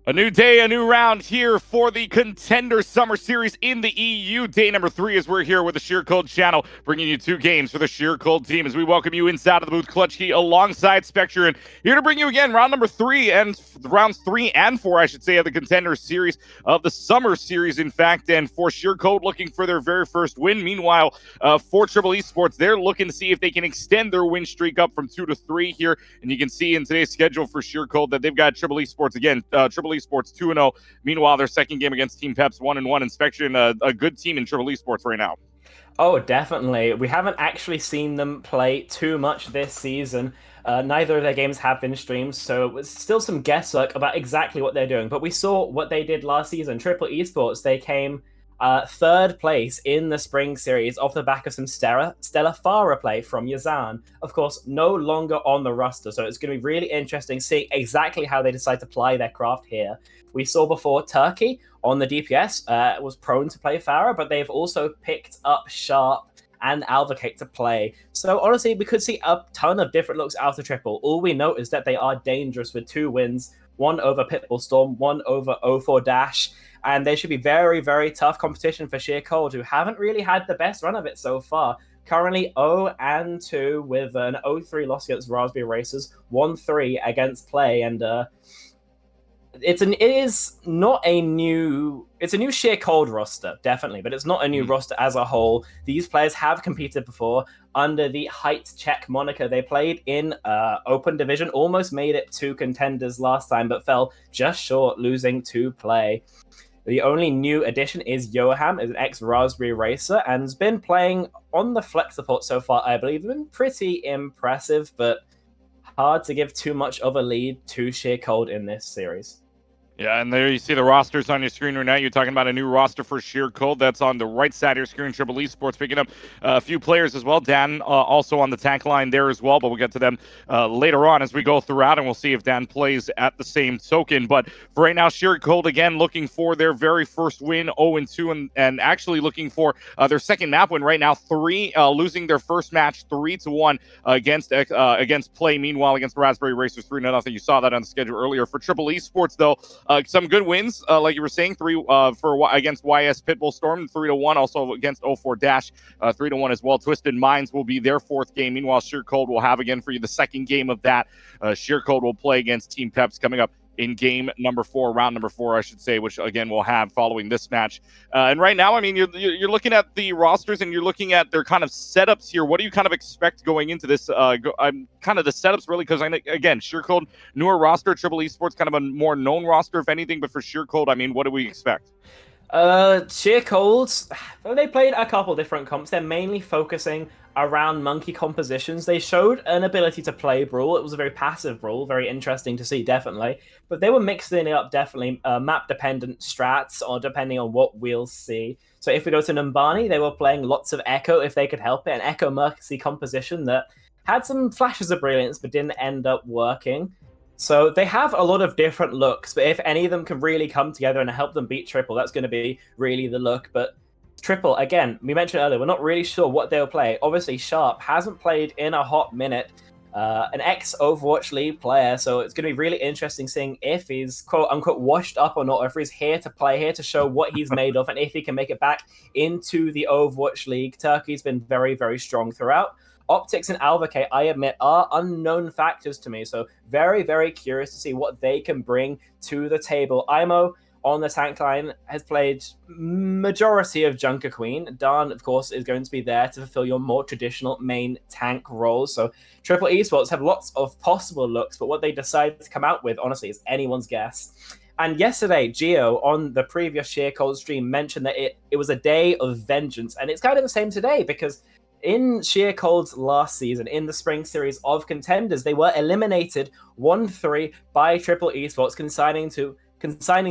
A new day, a new round here for the Contenders Summer Series in the EU. Day number 3 as we're here with the Sheer Cold channel, bringing you 2 games for the Sheer Cold team as we welcome you inside of the booth. Clutch Key alongside Spectre, and here to bring you again round number 3 and rounds 3 and 4, I should say, of the Contenders Series of the Summer Series, in fact. And for Sheer Cold, looking for their very first win. Meanwhile, for Triple Esports, they're looking to see if they can extend their win streak up from 2 to 3 here. And you can see in today's schedule for Sheer Cold that they've got Triple Esports again. Triple Esports 2-0. Meanwhile, their second game against Team Peps 1-1. Inspection, a good team in Triple Esports right now. Oh, definitely. We haven't actually seen them play too much this season. Neither of their games have been streamed, so it's still some guesswork about exactly what they're doing. But we saw what they did last season. Triple Esports, they came third place in the Spring Series off the back of some stellar Farah play from Yazan. Of course, no longer on the roster, so it's going to be really interesting seeing exactly how they decide to apply their craft here. We saw before Turkey on the DPS was prone to play Farah, but they've also picked up Sharp and Alvocate to play. So honestly, we could see a ton of different looks out of Triple. All we know is that they are dangerous with 2 wins, one over Pitbull Storm, one over O4 Dash, and they should be very, very tough competition for Sheer Cold, who haven't really had the best run of it so far. Currently 0-2 with an 0-3 loss against Raspberry Racers, 1-3 against Play, and it's a new Sheer Cold roster, definitely, but it's not a new roster as a whole. These players have competed before under the Height Check moniker. They played in Open Division, almost made it to Contenders last time, but fell just short, losing to Play. The only new addition is Yoham, is an ex-Raspberry Racer, and has been playing on the flex support so far, I believe. Been pretty impressive, but hard to give too much of a lead to Sheer Cold in this series. Yeah, and there you see the rosters on your screen right now. You're talking about a new roster for Sheer Cold. That's on the right side of your screen. Triple Esports picking up a few players as well. Dan also on the tank line there as well, but we'll get to them later on as we go throughout, and we'll see if Dan plays at the same token. But for right now, Sheer Cold again looking for their very first win, 0-2, and actually looking for their second map win right now. Losing their first match 3-1 against Play. Meanwhile, against Raspberry Racers 3-0. You saw that on the schedule earlier. For Triple Esports though, some good wins, like you were saying, 3 against YS Pitbull Storm, 3-1. Also against O4 Dash, 3-1 as well. Twisted Minds will be their 4th game. Meanwhile, Sheer Cold will have again for you the second game of that. Sheer Cold will play against Team Peps coming up in game number 4, round number 4, I should say, which again we'll have following this match. And right now, I mean, you're looking at the rosters and you're looking at their kind of setups here. What do you kind of expect going into this? Kind of the setups really, because again, Sheer Cold, newer roster, Triple Esports, kind of a more known roster if anything. But for Sheer Cold, I mean, what do we expect? Sheer Cold, they played a couple different comps. They're mainly focusing around monkey compositions. They showed an ability to play Brawl. It was a very passive Brawl, very interesting to see, definitely. But they were mixing it up, definitely, map-dependent strats, or depending on what we'll see. So if we go to Numbani, they were playing lots of Echo, if they could help it, an Echo Mercy composition that had some flashes of brilliance, but didn't end up working. So they have a lot of different looks, but if any of them can really come together and help them beat Triple, that's going to be really the look. But Triple, again, we mentioned earlier, we're not really sure what they'll play. Obviously, Sharp hasn't played in a hot minute, an ex-Overwatch League player, so it's going to be really interesting seeing if he's quote-unquote washed up or not, or if he's here to play, here to show what he's made of, and if he can make it back into the Overwatch League. Turkey's been very, very strong throughout. Optics and Alvocate, I admit, are unknown factors to me, so very, very curious to see what they can bring to the table. Imo on the tank line has played majority of Junker Queen. Dan, of course, is going to be there to fulfill your more traditional main tank roles. So Triple Esports have lots of possible looks, but what they decide to come out with, honestly, is anyone's guess. And yesterday, Gio, on the previous Sheer Cold stream, mentioned that it was a day of vengeance, and it's kind of the same today, because in Sheer Cold's last season, in the Spring Series of Contenders, they were eliminated 1-3 by Triple Esports, consigning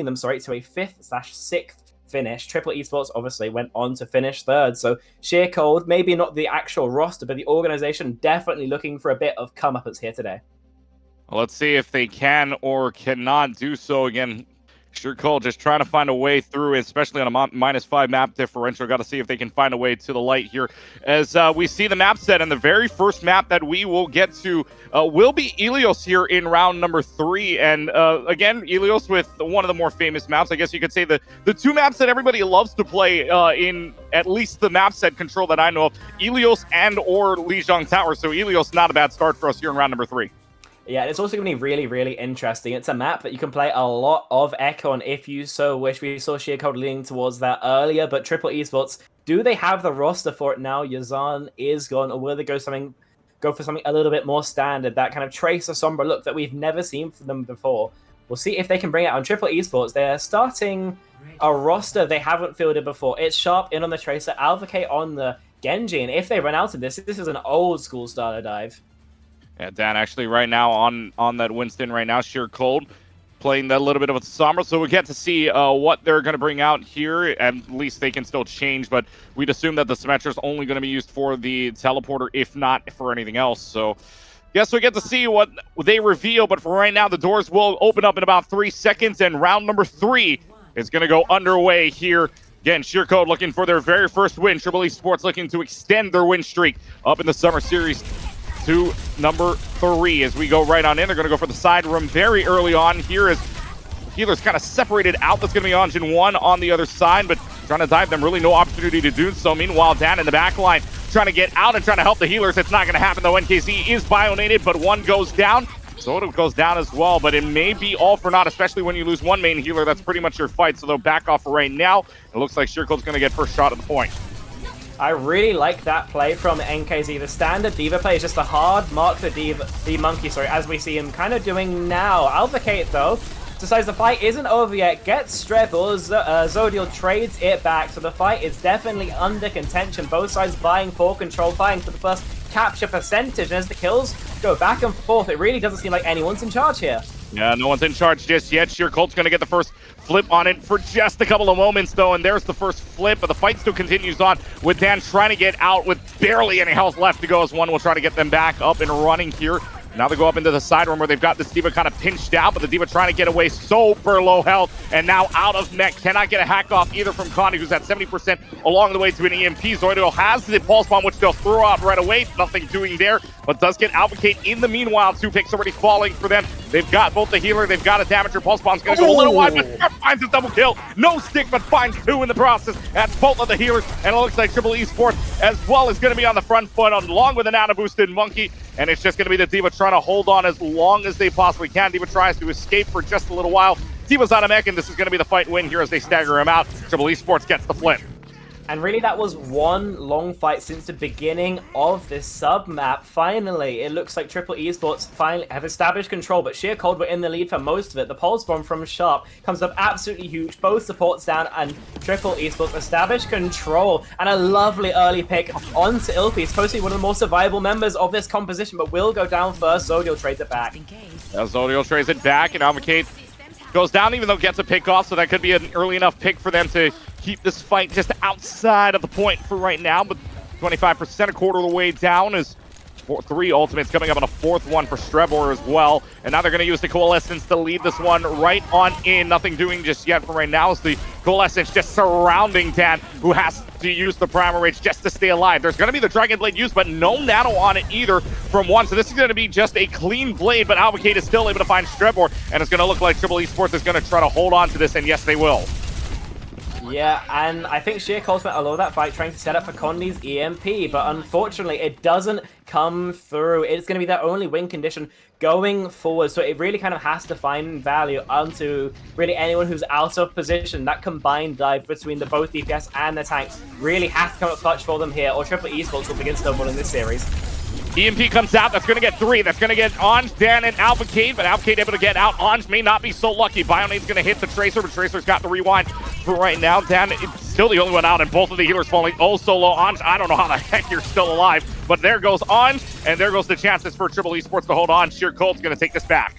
them to a 5th/6th finish. Triple Esports obviously went on to finish 3rd. So Sheer Cold, maybe not the actual roster, but the organization definitely looking for a bit of comeuppance here today. Well, let's see if they can or cannot do so again. Sure, Cole, just trying to find a way through, especially on a -5 map differential. Got to see if they can find a way to the light here. As we see the map set, and the very first map that we will get to will be Ilios here in round number 3. And again, Ilios with one of the more famous maps. I guess you could say the two maps that everybody loves to play in at least the map set control that I know of, Ilios and or Lijiang Tower. So Ilios, not a bad start for us here in round number 3. Yeah, it's also going to be really, really interesting. It's a map that you can play a lot of Echo on if you so wish. We saw Sheer Code leaning towards that earlier, but Triple Esports, do they have the roster for it now? Yazan is gone, or will they go for something a little bit more standard, that kind of Tracer Sombra look that we've never seen from them before? We'll see if they can bring it on Triple Esports. They're starting a roster they haven't fielded before. It's Sharp in on the Tracer, Alvacate on the Genji, and if they run out of this is an old school starter dive. Yeah, Dan, actually right now on that Winston right now, Sheer Cold playing that little bit of a Sombra, so we get to see what they're going to bring out here. At least they can still change, but we'd assume that the Symmetra is only going to be used for the teleporter, if not for anything else. So guess we get to see what they reveal, but for right now, the doors will open up in about 3 seconds, and round number 3 is going to go underway here. Again, Sheer Code looking for their very first win. Triple Esports looking to extend their win streak up in the Summer Series to number 3 as we go right on in. They're going to go for the side room very early on here as Healer's kind of separated out. That's going to be Anjin 1 on the other side, but trying to dive them, really no opportunity to do so. Meanwhile, Dan in the back line trying to get out and trying to help the Healers. It's not going to happen though. NKZ is bionated, but one goes down. Soda goes down as well, but it may be all for naught, especially when you lose one main healer. That's pretty much your fight, so they'll back off right now. It looks like Sheercode's going to get first shot at the point. I really like that play from NKZ. The standard D.Va play is just a hard mark for the Monkey, as we see him kind of doing now. Alvacate, though, decides the fight isn't over yet, gets Strebel, Zodiel trades it back, so the fight is definitely under contention. Both sides vying for control, vying for the first capture percentage, and as the kills go back and forth, it really doesn't seem like anyone's in charge here. Yeah, no one's in charge just yet. Sheer Colt's going to get the first flip on it for just a couple of moments, though, and there's the first flip, but the fight still continues on with Dan trying to get out with barely any health left to go, as one will try to get them back up and running here. Now they go up into the side room where they've got this D.Va kind of pinched out, but the D.Va trying to get away, super low health, and now out of mech. Cannot get a hack off either from Connie, who's at 70% along the way to an EMP. Zoido has the pulse bomb, which they'll throw out right away. Nothing doing there, but does get Alvacate in the meanwhile. 2 picks already falling for them. They've got both the healer, they've got a damager. Pulse bomb's gonna go a little wide, but finds a double kill. No stick, but finds 2 in the process. That's both of the healers, and it looks like Triple Esports as well is gonna be on the front foot along with an nano-boosted Monkey, and it's just gonna be the D.Va trying to hold on as long as they possibly can. D.Va tries to escape for just a little while. D.Va's out of mech, and this is gonna be the fight win here as they stagger him out. Triple Esports gets the flip. And really, that was one long fight since the beginning of this sub-map. Finally, it looks like Triple Esports finally have established control, but Sheer Cold were in the lead for most of it. The pulse bomb from Sharp comes up absolutely huge. Both supports down, and Triple Esports established control. And a lovely early pick onto Ilpi. Supposed to be one of the more survivable members of this composition, but will go down first. Zodiel trades it back. Zodiel trades it back, and Alvacate goes down, even though it gets a pick off, so that could be an early enough pick for them to keep this fight just outside of the point for right now, but 25%, a quarter of the way down, is 3 ultimates coming up on a 4th one for Strebor as well. And now they're going to use the Coalescence to lead this one right on in. Nothing doing just yet for right now, as the Coalescence just surrounding Dan, who has to use the Primal Rage just to stay alive. There's going to be the Dragon Blade used, but no nano on it either from one. So this is going to be just a clean blade, but Alvacate is still able to find Strebor, and it's going to look like Triple Esports is going to try to hold on to this, and yes, they will. Yeah, and I think Sheer Cold spent a lot of that fight trying to set up for Condi's EMP, but unfortunately it doesn't come through. It's going to be their only win condition going forward, so it really kind of has to find value onto really anyone who's out of position. That combined dive between the both DPS and the tank really has to come up clutch for them here, or Triple Esports will begin snowballing this series. EMP comes out, that's going to get 3. That's going to get Anj, Dan, and Alvacate, but Alvacate able to get out. Anj may not be so lucky. Bionade's going to hit the Tracer, but Tracer's got the rewind for right now. Dan is still the only one out, and both of the healers falling oh so low. Anj, I don't know how the heck you're still alive, but there goes Anj, and there goes the chances for Triple Esports to hold on. Sheer Colt's going to take this back.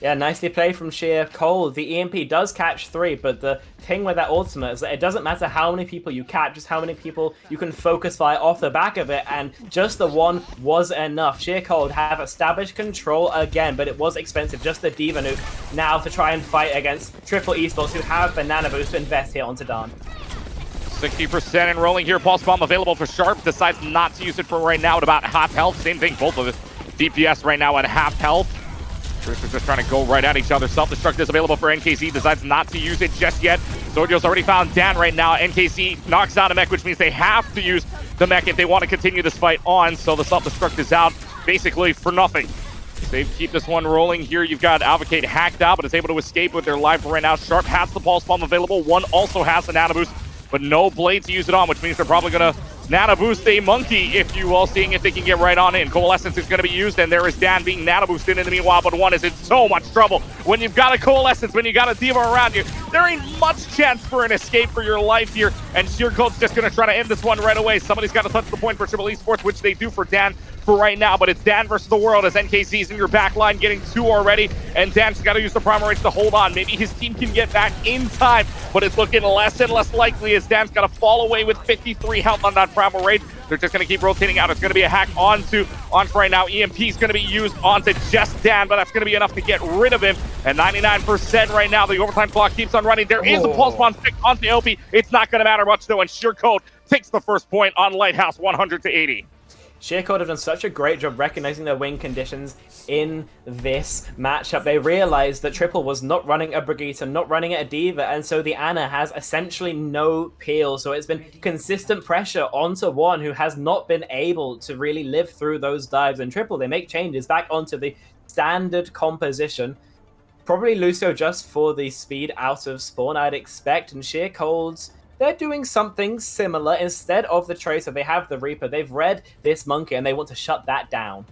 Yeah, nicely played from Sheer Cold. The EMP does catch 3, but the thing with that ultimate is that it doesn't matter how many people you catch, just how many people you can focus fire off the back of it, and just the one was enough. Sheer Cold have established control again, but it was expensive. Just the Diva nuke now to try and fight against Triple Esports, who have Banana Boost to invest here onto Dan. 60% and rolling here. Pulse Bomb available for Sharp. Decides not to use it for right now at about half health. Same thing, both of the DPS right now at half health. Tricksters just trying to go right at each other. Self-destruct is available for NKC. Decides not to use it just yet. Zoidio's already found Dan right now. NKC knocks out a mech, which means they have to use the mech if they want to continue this fight on. So the self-destruct is out basically for nothing. They keep this one rolling here. You've got Advocate hacked out, but is able to escape with their life right now. Sharp has the Pulse Bomb available. One also has the Nano Boost, but no blade to use it on, which means they're probably going to Nano Boost a Monkey, if you will, seeing if they can get right on in. Coalescence is going to be used, and there is Dan being Nano Boosted in the meanwhile, but one is in so much trouble. When you've got a Coalescence, when you got a Diva around you, there ain't much chance for an escape for your life here, and Sheer Cold's just going to try to end this one right away. Somebody's got to touch the point for Triple Esports, which they do for Dan for right now, but it's Dan versus the world as NKC's in your back line, getting 2 already, and Dan's got to use the Primal Rage to hold on. Maybe his team can get back in time, but it's looking less and less likely as Dan's got to fall away with 53 health on that Primal Rage. They're just going to keep rotating out. It's going to be a hack onto right now. EMP is going to be used onto just Dan, but that's going to be enough to get rid of him. And 99% right now. The overtime clock keeps on running. There is a Pulse Bomb stick onto LP. It's not going to matter much, though, and Sheer Cold takes the first point on Lighthouse, 100-80. Sheer Cold have done such a great job recognizing their win conditions in this matchup. They realized that Triple was not running a Brigitte and not running a Diva, and so the Ana has essentially no peel. So it's been consistent pressure onto one who has not been able to really live through those dives. And Triple, they make changes back onto the standard composition. Probably Lucio just for the speed out of spawn, I'd expect, and Sheer Cold's they're doing something similar. Instead of the Tracer, they have the Reaper. They've read this Monkey, and they want to shut that down.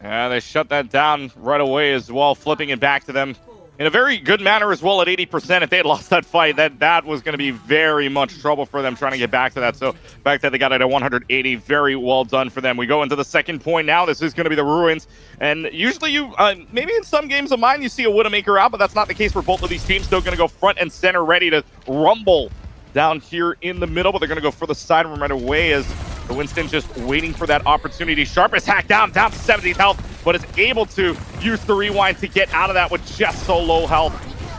Yeah, they shut that down right away as well, flipping it back to them in a very good manner as well at 80%. If they had lost that fight, that was going to be very much trouble for them trying to get back to that. So the fact that they got it at 180, very well done for them. We go into the second point now. This is going to be the Ruins. And usually you, maybe in some games of mine, you see a Widowmaker out, but that's not the case for both of these teams. Still going to go front and center, ready to rumble down here in the middle, but they're going to go for the side room right away as the Winston just waiting for that opportunity. Sharp is hacked down to 70 health, but is able to use the rewind to get out of that with just so low health.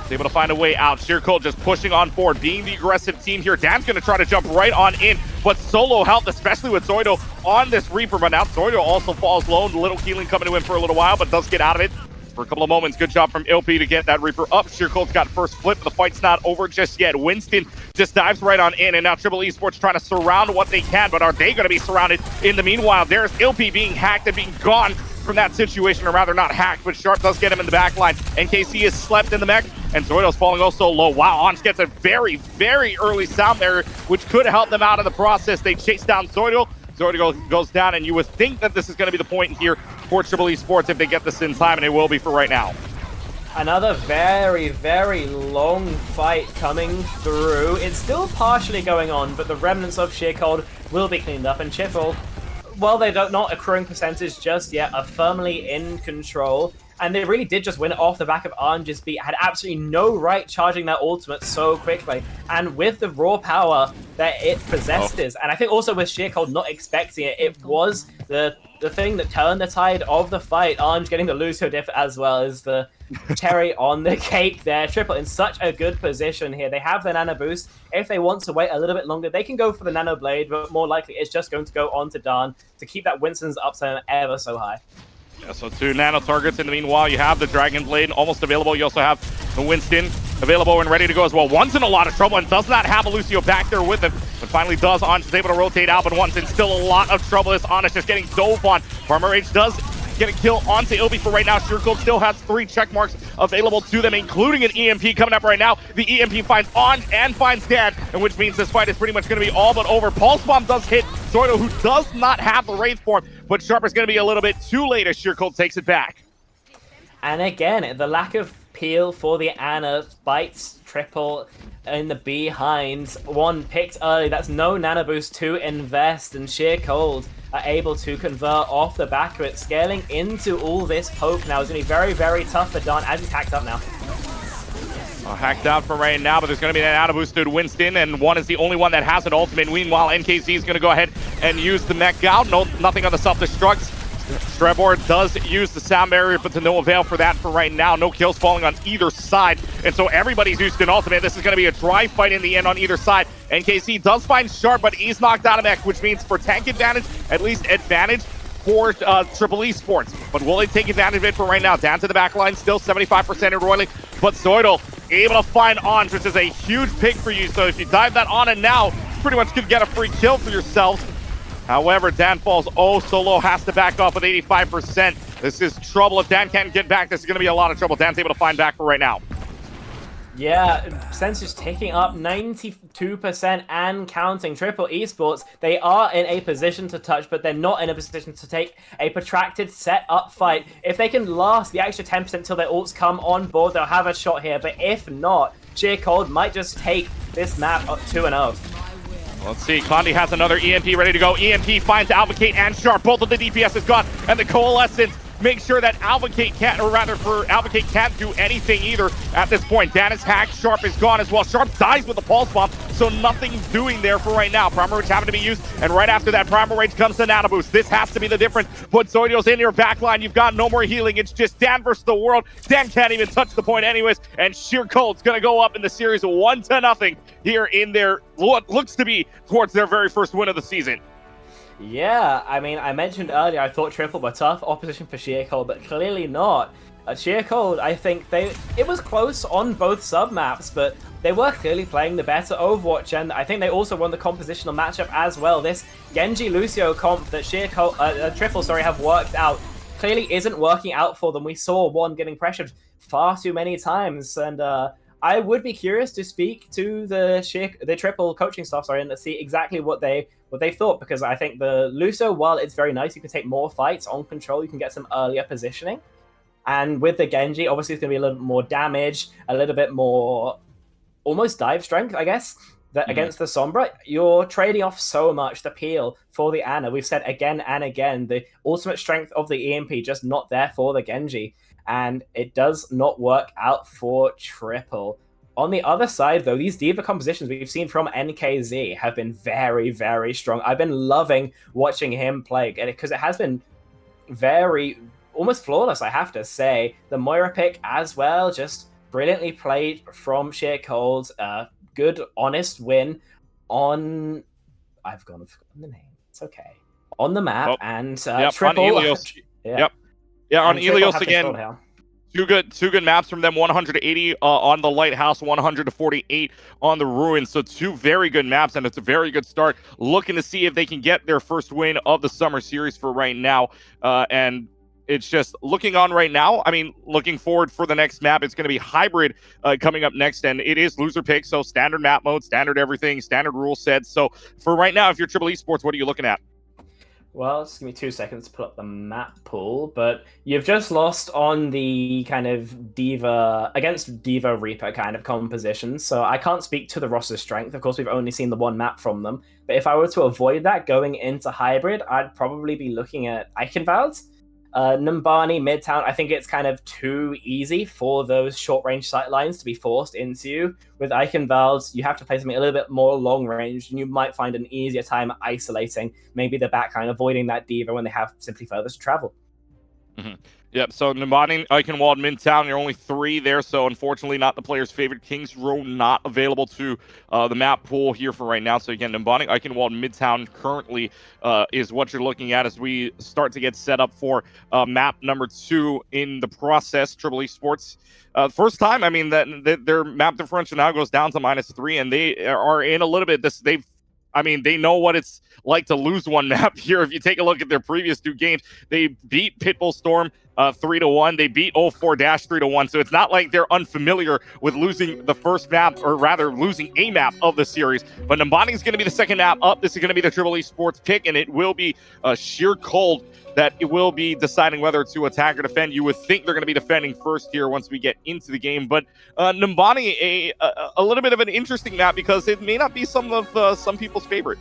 Is able to find a way out. Sheer Cold just pushing on forward, being the aggressive team here. Dan's going to try to jump right on in, but solo health, especially with Zoido on this Reaper. But now Zoido also falls low. Little healing coming to him for a little while, but does get out of it for a couple of moments. Good job from LP to get that Reaper up. Sheer Cold's got first flip. The fight's not over just yet. Winston just dives right on in, and now Triple Esports trying to surround what they can, but are they going to be surrounded? In the meanwhile, there's LP being hacked and being gone from that situation, or rather not hacked, but Sharp does get him in the back line. NKC is slept in the mech, and Zoido's falling also low. Wow, Ons gets a very, very early sound there, which could help them out in the process. They chase down Zoido. Zoido goes down, and you would think that this is going to be the point here for Triple Esports if they get this in time, and it will be for right now. Another very, very long fight coming through. It's still partially going on, but the remnants of Sheer Cold will be cleaned up, and Chiffle, well, they're not accruing percentage just yet, are firmly in control. And they really did just win it off the back of Ange's beat. Had absolutely no right charging their ultimate so quickly. And with the raw power that it possesses, and I think also with Sheer Cold not expecting it, it was the thing that turned the tide of the fight. Ange getting the Lucio diff as well as the cherry on the cake there. Triple in such a good position here. They have the Nano Boost. If they want to wait a little bit longer, they can go for the Nano Blade, but more likely it's just going to go on to Dan to keep that Winston's upside ever so high. Yeah, so 2 nano targets. In the meanwhile, you have the Dragon Blade almost available. You also have the Winston available and ready to go as well. One's in a lot of trouble and does not have a Lucio back there with him, but finally does. Ange is able to rotate out, but one's in still a lot of trouble as Ange just getting dove on. Farmer Rage does get a kill onto Ilby for right now. Sheer Cold still has 3 check marks available to them, including an EMP coming up right now. The EMP finds Ange and finds Dan, and which means this fight is pretty much going to be all but over. Pulse Bomb does hit Zoido, who does not have the Wraith form, but Sharp is going to be a little bit too late as Sheer Cold takes it back. And again, the lack of peel for the Ana. Bites triple in the behind. One picked early. That's no nano boost to invest, and Sheer Cold are able to convert off the back of it. Scaling into all this poke now is going to be very, very tough for Don as he's hacked up now. Hacked out for right now, but there's going to be an auto-boosted Winston, and one is the only one that has an ultimate. Meanwhile, NKZ is going to go ahead and use the mech out. No, nothing on the self-destructs. Strebor does use the sound barrier, but to no avail for that for right now. No kills falling on either side, and so everybody's used an ultimate. This is going to be a dry fight in the end on either side. NKZ does find Sharp, but he's knocked out of mech, which means for tank advantage, at least advantage for Triple Esports. But will they take advantage of it for right now? Down to the back line, still 75% in Roiling, but Zoidal able to find Ons, which is a huge pick for you. So if you dive that on and now, pretty much could get a free kill for yourselves. However, Dan falls solo, has to back off with 85%. This is trouble. If Dan can't get back, this is going to be a lot of trouble. Dan's able to find back for right now. Yeah, Sensor's taking up 92% and counting. Triple Esports, they are in a position to touch, but they're not in a position to take a protracted set-up fight. If they can last the extra 10% till their ults come on board, they'll have a shot here. But if not, Sheer Cold might just take this map up 2-0. Let's see, Condi has another EMP ready to go. EMP finds Advocate and Sharp. Both of the DPS is gone, and the Coalescence make sure that Advocate can't, or rather for Advocate can't do anything either at this point. Dan is hacked, Sharp is gone as well. Sharp dies with the Pulse Bomb, so nothing's doing there for right now. Primal Rage having to be used, and right after that, Primal Rage comes to Nano Boost. This has to be the difference. Put Zoidio's in your backline, you've got no more healing. It's just Dan versus the world. Dan can't even touch the point anyways, and Sheer Cold's gonna go up in the series 1-0 here in their, what looks to be towards their very first win of the season. Yeah, I mean, I mentioned earlier I thought Triple were tough opposition for Sheer Cold, but clearly not. Sheer Cold, I think it was close on both sub-maps, but they were clearly playing the better Overwatch, and I think they also won the compositional matchup as well. This Genji Lucio comp that Triple have worked out clearly isn't working out for them. We saw one getting pressured far too many times, and I would be curious to speak to the Triple coaching staff, and see exactly what they thought, because I think the Lucio, while it's very nice, you can take more fights on control, you can get some earlier positioning. And with the Genji, obviously it's going to be a little bit more damage, a little bit more almost dive strength, I guess, against the Sombra. You're trading off so much the peel for the Ana. We've said again and again, the ultimate strength of the EMP just not there for the Genji. And it does not work out for Triple. On the other side, though, these D.Va compositions we've seen from NKZ have been very, very strong. I've been loving watching him play, because it has been very, almost flawless, I have to say. The Moira pick as well, just brilliantly played from Sheer Cold. Good, honest win on... I've forgotten the name. It's okay. On the map, and Triple... On Elios. Yeah, on Elios again. Two good maps from them. 180 on the Lighthouse, 148 on the Ruins. So two very good maps, and it's a very good start. Looking to see if they can get their first win of the Summer Series for right now. And it's just looking on right now. I mean, looking forward for the next map. It's going to be Hybrid coming up next, and it is loser pick. So standard map mode, standard everything, standard rule set. So for right now, if you're Triple Esports, what are you looking at? Well, just give me 2 seconds to pull up the map pool, but you've just lost on the kind of D.Va, against D.Va Reaper kind of composition, so I can't speak to the roster strength. Of course, we've only seen the one map from them, but if I were to avoid that going into Hybrid, I'd probably be looking at Eichenwald. Numbani, Midtown, I think it's kind of too easy for those short-range sight lines to be forced into you. With Eichenwald, you have to play something a little bit more long-range, and you might find an easier time isolating maybe the backline, avoiding that D.Va when they have simply further to travel. Mm-hmm. Yep, so Numbani, Eichenwald, Midtown, there are only 3 there, so unfortunately not the player's favorite. Kings Row not available to the map pool here for right now. So again, Numbani, Eichenwald, Midtown currently is what you're looking at as we start to get set up for map number 2 in the process. Triple Esports, first time, I mean, that their map differential now goes down to -3, and they are in a little bit, they know what it's like to lose one map here. If you take a look at their previous 2 games, they beat Pitbull Storm 3-1. They beat 04 Dash 3-1. So it's not like they're unfamiliar with losing the first map, or rather losing a map of the series. But Numbani is going to be the second map up. This is going to be the Triple Esports pick, and it will be sheer cold that it will be deciding whether to attack or defend. You would think they're going to be defending first here once we get into the game. But Numbani, a little bit of an interesting map because it may not be some people's favorite.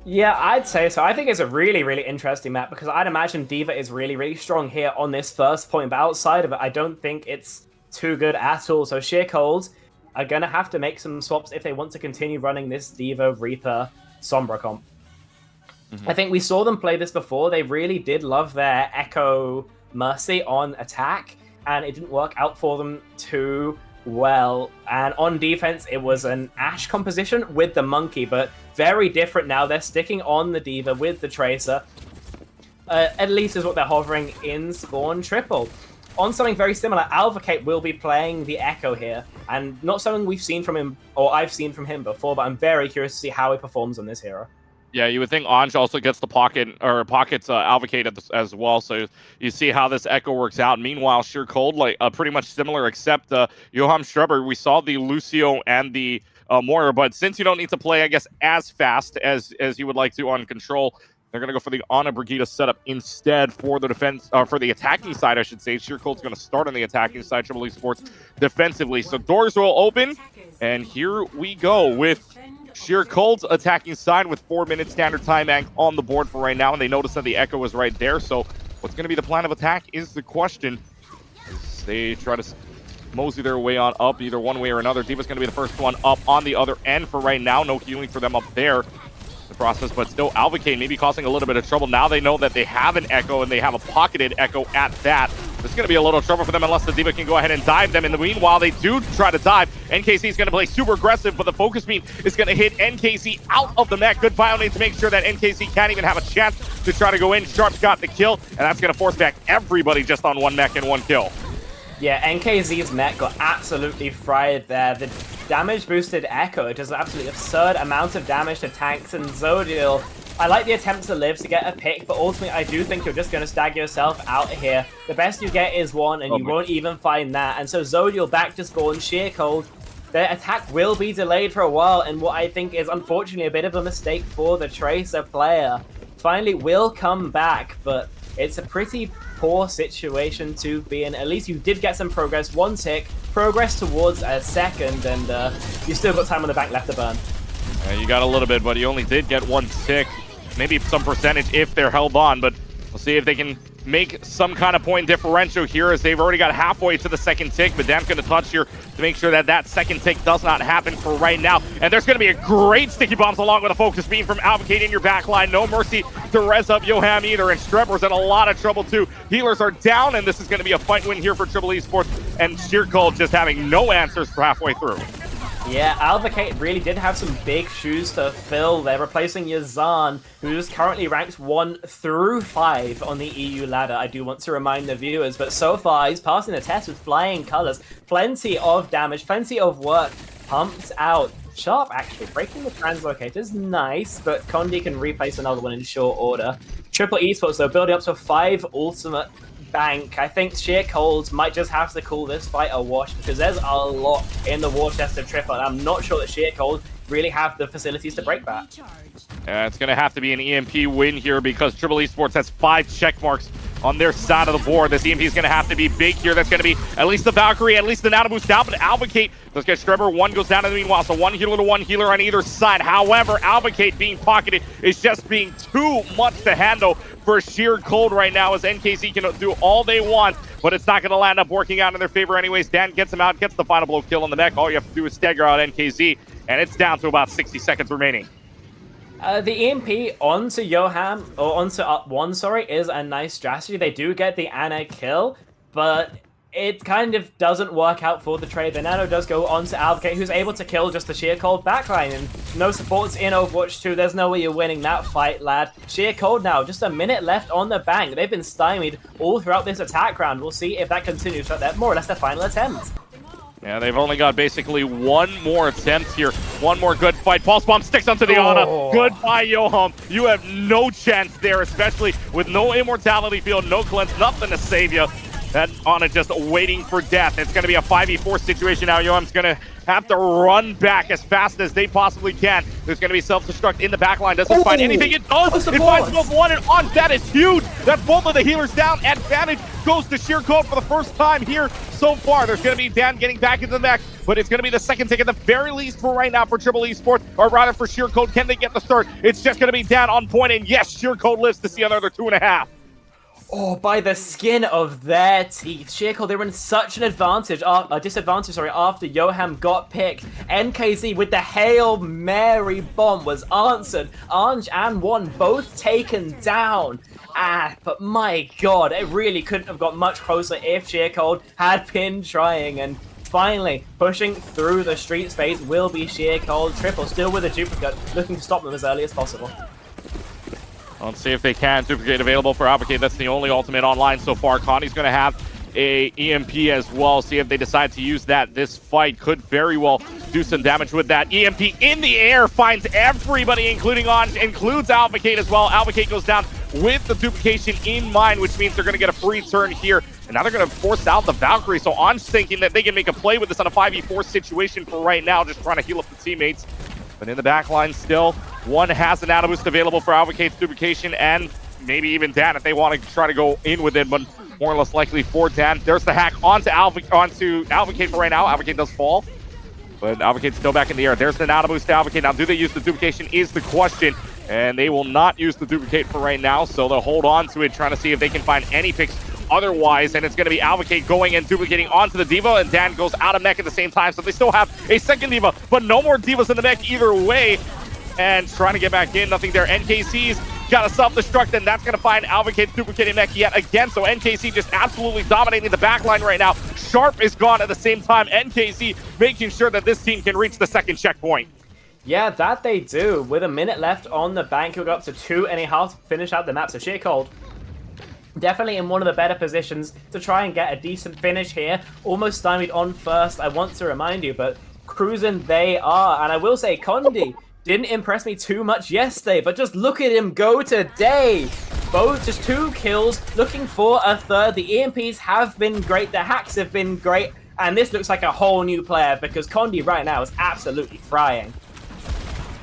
Yeah, I'd say so. I think it's a really, really interesting map because I'd imagine D.Va is really, really strong here on this first point. But outside of it, I don't think it's too good at all. So Sheer Cold are going to have to make some swaps if they want to continue running this D.Va, Reaper, Sombra comp. I think we saw them play this before. They really did love their Echo Mercy on attack, and it didn't work out for them too well. And on defense, it was an Ashe composition with the Monkey, but very different now. They're sticking on the D.Va with the Tracer. At least is what they're hovering in Spawn Triple. On something very similar, Alvacate will be playing the Echo here, and not something we've seen from him, or I've seen from him before, but I'm very curious to see how he performs on this hero. Yeah, you would think Anj also gets the pockets Alvacate as well. So you see how this Echo works out. Meanwhile, Sheer Cold, like pretty much similar, except Johan Streber, we saw the Lucio and the Moira, but since you don't need to play, I guess, as fast as you would like to on Control, they're going to go for the Ana Brigida setup instead for the defense, for the attacking side, I should say. Sheer Cold's going to start on the attacking side, Triple Esports defensively. So doors will open, and here we go with Sheer Cold's attacking side with 4-minute standard time bank on the board for right now, and they notice that the Echo was right there. So what's going to be the plan of attack is the question. As they try to mosey their way on up either one way or another. D.Va's going to be the first one up on the other end for right now. No healing for them up there. The process, but still Alvacate maybe causing a little bit of trouble. Now they know that they have an Echo, and they have a pocketed Echo at that. There's going to be a little trouble for them unless the D.Va can go ahead and dive them. In the meanwhile, they do try to dive. NKC is going to play super aggressive, but the focus beam is going to hit NKC out of the mech. Good bio need to make sure that NKC can't even have a chance to try to go in. Sharp's got the kill, and that's going to force back everybody just on one mech and one kill. Yeah, NKZ's mech got absolutely fried there. The damage boosted Echo does an absolutely absurd amount of damage to tanks, and Zodiel, I like the attempt to live to get a pick, but ultimately I do think you're just going to stag yourself out here. The best you get is one, and you won't even find that. And so Zodiel back to spawn, Sheer Cold. Their attack will be delayed for a while, and what I think is unfortunately a bit of a mistake for the Tracer player. Finally will come back, but it's a pretty poor situation to be in. At least you did get some progress. One tick, progress towards a second, and you still got time on the bank left to burn. You got a little bit, but you only did get one tick. Maybe some percentage if they're held on, but we'll see if they can make some kind of point differential here, as they've already got halfway to the second tick. But Dan's going to touch here to make sure that that second tick does not happen for right now. And there's going to be a great sticky bombs along with a focus beam from Alvacate in your back line. No mercy to res up Yoham either, and Streber's in a lot of trouble too. Healers are down, and this is going to be a fight win here for Triple Esports, and Sheer Cold just having no answers for halfway through. Yeah, Alvacate really did have some big shoes to fill. They're replacing Yazan, who is currently ranked 1 through 5 on the EU ladder. I do want to remind the viewers, but so far he's passing the test with flying colors. Plenty of damage, plenty of work pumped out. Sharp actually breaking the translocators, nice, but Condi can replace another one in short order. Triple Esports though building up to 5 ultimate bank. I think Sheer Cold might just have to call this fight a wash, because there's a lot in the war chest of Triple, and I'm not sure that Sheer Cold really have the facilities to break that. It's going to have to be an EMP win here, because Triple Esports has 5 check marks on their side of the board. This EMP is going to have to be big here. That's going to be at least the Valkyrie, at least the Nano boost down, but Alvacate does get Streber. One goes down in the meanwhile, so one healer to one healer on either side. However, Alvacate being pocketed is just being too much to handle for Sheer Cold right now, as NKZ can do all they want, but it's not going to land up working out in their favor anyways. Dan gets him out, gets the final blow kill on the mech. All you have to do is stagger out NKZ, and it's down to about 60 seconds remaining. The EMP onto Yoham, or onto up one, sorry, is a nice strategy. They do get the Ana kill, but it kind of doesn't work out for the trade. The Nano does go onto Alvacate, who's able to kill just the Sheer Cold backline, and no supports in Overwatch 2. There's no way you're winning that fight, lad. Sheer Cold now, just a minute left on the bank. They've been stymied all throughout this attack round. We'll see if that continues, so that's more or less their final attempt. Yeah, they've only got basically one more attempt here One more good fight. Pulse bomb sticks onto the Ana. Goodbye, Yoham. You have no chance there, especially with no immortality field, no cleanse, nothing to save you. That Ana just waiting for death. It's going to be a 5v4 situation now. Yoham's going to have to run back as fast as they possibly can. There's going to be self-destruct in the backline. Doesn't find anything. It does. It finds both one and on. That is huge. That's both of the healers down. Advantage goes to Sheer Code for the first time here so far. There's going to be Dan getting back into the mech, but it's going to be the second tick at the very least for right now for Triple Esports, or rather for Sheer Code. Can they get the start? It's just going to be Dan on point, and yes, Sheer Code lives to see another 2.5. Oh, by the skin of their teeth. Sheer Code, they were in such an disadvantage, after Yoham got picked. NKZ with the Hail Mary bomb was answered. Ange and One both taken down. But my god, it really couldn't have got much closer if Sheer Code had been trying. And finally, pushing through the streets phase will be Sheer Code. Triple still with a duplicate, looking to stop them as early as possible. Let's see if they can. Duplicate available for Advocate. That's the only ultimate online so far. Connie's going to have a EMP as well. See if they decide to use that. This fight could very well do some damage with that. EMP in the air finds everybody, including Ange, includes Advocate as well. Advocate goes down with the duplication in mind, which means they're going to get a free turn here. And now they're going to force out the Valkyrie. So Ange thinking that they can make a play with this on a 5v4 situation for right now, just trying to heal up the teammates. But in the back line still, One has an auto boost available for Advocate's duplication, and maybe even Dan if they want to try to go in with it, but more or less likely for Dan. There's the hack onto Advocate for right now. Advocate does fall, but Advocate's still back in the air. There's the auto boost to Advocate. Now, do they use the duplication is the question, and they will not use the duplicate for right now, so they'll hold on to it, trying to see if they can find any picks otherwise, and it's going to be Advocate going and duplicating onto the D.Va, and Dan goes out of mech at the same time, so they still have a second D.Va, but no more D.Vas in the mech either way, and trying to get back in, nothing there. NKC's got a self-destruct, and that's going to find Advocate's duplicating mech yet again, so NKC just absolutely dominating the backline right now. Sharp is gone at the same time. NKC making sure that this team can reach the second checkpoint. Yeah, that they do. With a minute left on the bank, he'll go up to 2.5 to finish out the map, so Sheer Cold definitely in one of the better positions to try and get a decent finish here. Almost stymied on first, I want to remind you, but cruising they are. And I will say, Condi didn't impress me too much yesterday, but just look at him go today. Both just 2 kills, looking for a third. The EMPs have been great, the hacks have been great, and this looks like a whole new player because Condi right now is absolutely frying.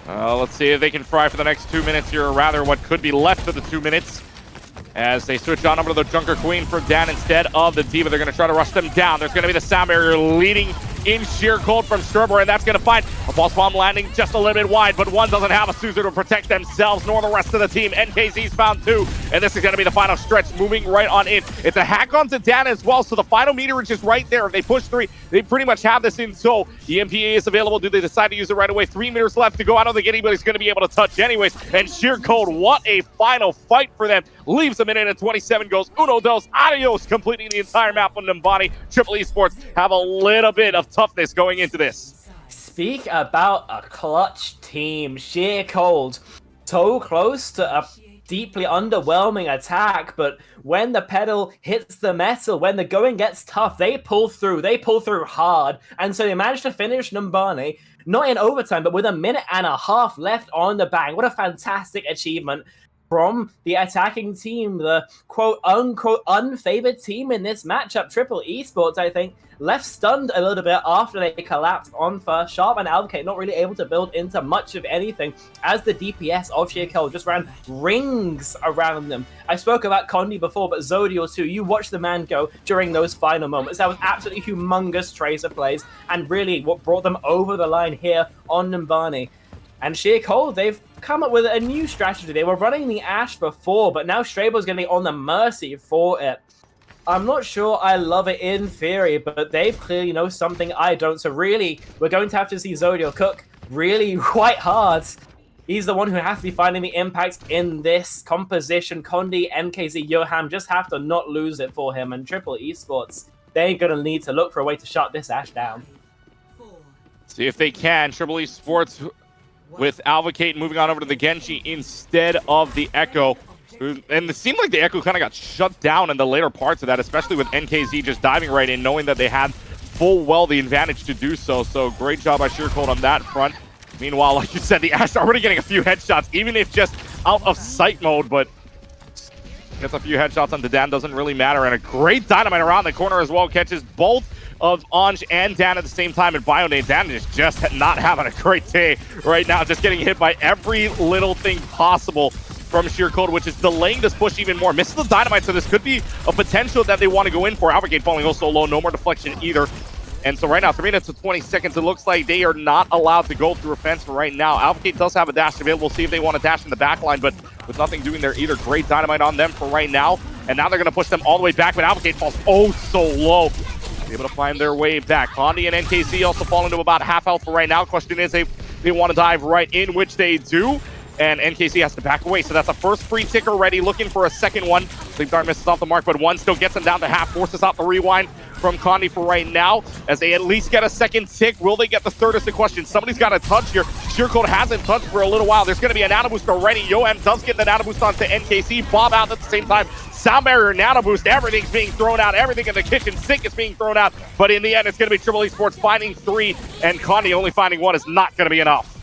Let's see if they can fry for the next 2 minutes here, or rather what could be left of the 2 minutes. As they switch on over to the Junker Queen for Dan instead of the D.Va. They're going to try to rush them down. There's going to be the sound barrier leading in Sheer Cold from Strawberry, and that's going to find a pulse bomb landing just a little bit wide, but One doesn't have a Suzer to protect themselves, nor the rest of the team. NKZ's found 2, and this is going to be the final stretch, moving right on in. It's a hack onto Dan as well, so the final meterage is right there. If they push 3, they pretty much have this in, so EMPA is available. Do they decide to use it right away? 3 meters left to go. I don't think anybody's going to be able to touch anyways, and Sheer Cold, what a final fight for them. Leaves a minute and 27, goes uno, dos, adios, completing the entire map on Numbani. Triple Esports have a little bit of toughness going into this. Speak about a clutch team. Sheer Cold, so close to a deeply underwhelming attack, but when the pedal hits the metal, when the going gets tough, they pull through hard, and so they managed to finish Numbani, not in overtime, but with a minute and a half left on the bank. What a fantastic achievement from the attacking team, the quote-unquote unfavored team in this matchup. Triple Esports, I think, left stunned a little bit after they collapsed on first. Sharp and Advocate not really able to build into much of anything, as the DPS of Sheer Cold just ran rings around them. I spoke about Condi before, but Zodiel too, you watched the man go during those final moments. That was absolutely humongous Tracer plays, and really what brought them over the line here on Numbani. And Sheer Cold, they've come up with a new strategy. They were running the Ashe before, but now Strabo's going to be on the Mercy for it. I'm not sure I love it in theory, but they clearly know something I don't. So really, we're going to have to see Zodiel cook really quite hard. He's the one who has to be finding the impact in this composition. Condi, NKZ, Yoham just have to not lose it for him. And Triple Esports, they're going to need to look for a way to shut this Ashe down. See if they can. Triple Esports with Advocate moving on over to the Genji instead of the Echo. And it seemed like the Echo kind of got shut down in the later parts of that, especially with NKZ just diving right in, knowing that they had full well the advantage to do so. So great job by Sheer Cold on that front. Meanwhile, like you said, the Ashe already getting a few headshots, even if just out of sight mode, but gets a few headshots on Dan, doesn't really matter. And a great dynamite around the corner as well, catches both of Anj and Dan at the same time. And Bionade, Dan is just not having a great day right now, just getting hit by every little thing possible from Sheer Cold, which is delaying this push even more. Misses the dynamite, so this could be a potential that they want to go in for. Alvacate falling also low, no more deflection either. And so right now, 3 minutes and 20 seconds, it looks like they are not allowed to go through a fence for right now. Alvacate does have a dash available. We'll see if they want to dash in the back line, but with nothing doing there either. Great dynamite on them for right now. And now they're going to push them all the way back, but Alvacate falls oh so low. Able to find their way back. Condi and NKZ also falling to about half health for right now. Question is if they want to dive right in, which they do. And NKC has to back away. So that's a first free ticker ready, looking for a second one. Sleep Dart misses off the mark, but one still gets them down to half, forces out the rewind from Condi for right now, as they at least get a second tick. Will they get the third is the question. Somebody's got to touch here. Sheer Cold hasn't touched for a little while. There's going to be a nano boost already. Yoam does get the nano boost onto NKC. Bob out at the same time. Sound barrier, nano boost, everything's being thrown out. Everything in the kitchen sink is being thrown out. But in the end, it's going to be Triple Esports finding 3, and Condi only finding 1 is not going to be enough.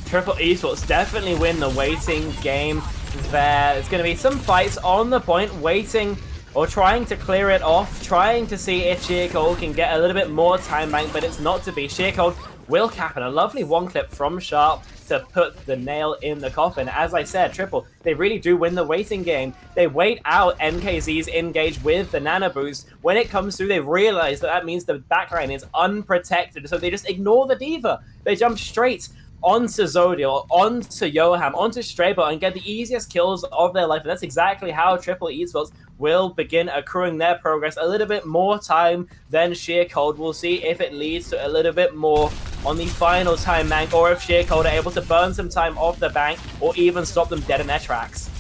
Triple Esports definitely win the waiting game there. There's going to be some fights on the point, waiting or trying to clear it off, trying to see if Sheer Cold can get a little bit more time bank, but it's not to be. Sheer Cold will cap, and a lovely one clip from Sharp to put the nail in the coffin. As I said, Triple, they really do win the waiting game. They wait out NKZ's engage with the nano boost. When it comes through, they realize that means the backline is unprotected, so they just ignore the Diva. They jump straight onto Zodiel, onto Yoham, onto Strabo, and get the easiest kills of their life. And that's exactly how Triple Esports will begin accruing their progress. A little bit more time than Sheer Cold. We'll see if it leads to a little bit more on the final time bank, or if Sheer Cold are able to burn some time off the bank, or even stop them dead in their tracks.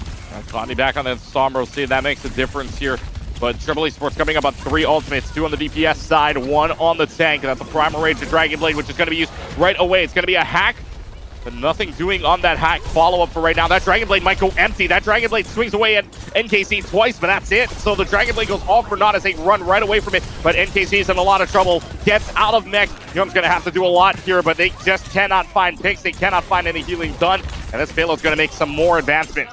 Condi back on the Sombra. We'll see if that makes a difference here. But Triple Esports coming up on 3 ultimates, 2 on the DPS side, 1 on the tank. And that's a Primal Rage to Dragon Blade, which is going to be used right away. It's going to be a hack, but nothing doing on that hack follow-up for right now. That Dragon Blade might go empty. That Dragon Blade swings away at NKC twice, but that's it. So the Dragon Blade goes all for naught as they run right away from it. But NKC is in a lot of trouble. Gets out of mech. Young's going to have to do a lot here, but they just cannot find picks. They cannot find any healing done. And this payload's going to make some more advancement.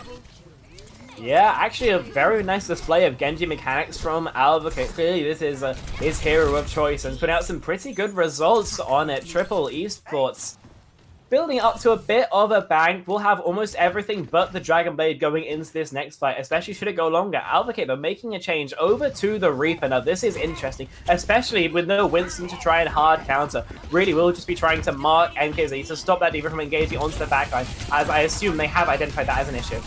Yeah, actually a very nice display of Genji mechanics from Alvacate. Clearly this is his hero of choice, and he's put out some pretty good results on it. Triple Esports building up to a bit of a bank. We'll have almost everything but the Dragon Blade going into this next fight, especially should it go longer. Alvacate are making a change over to the Reaper. Now this is interesting, especially with no Winston to try and hard counter. Really will just be trying to mark NKZ to stop that Diva from engaging onto the backline, as I assume they have identified that as an issue.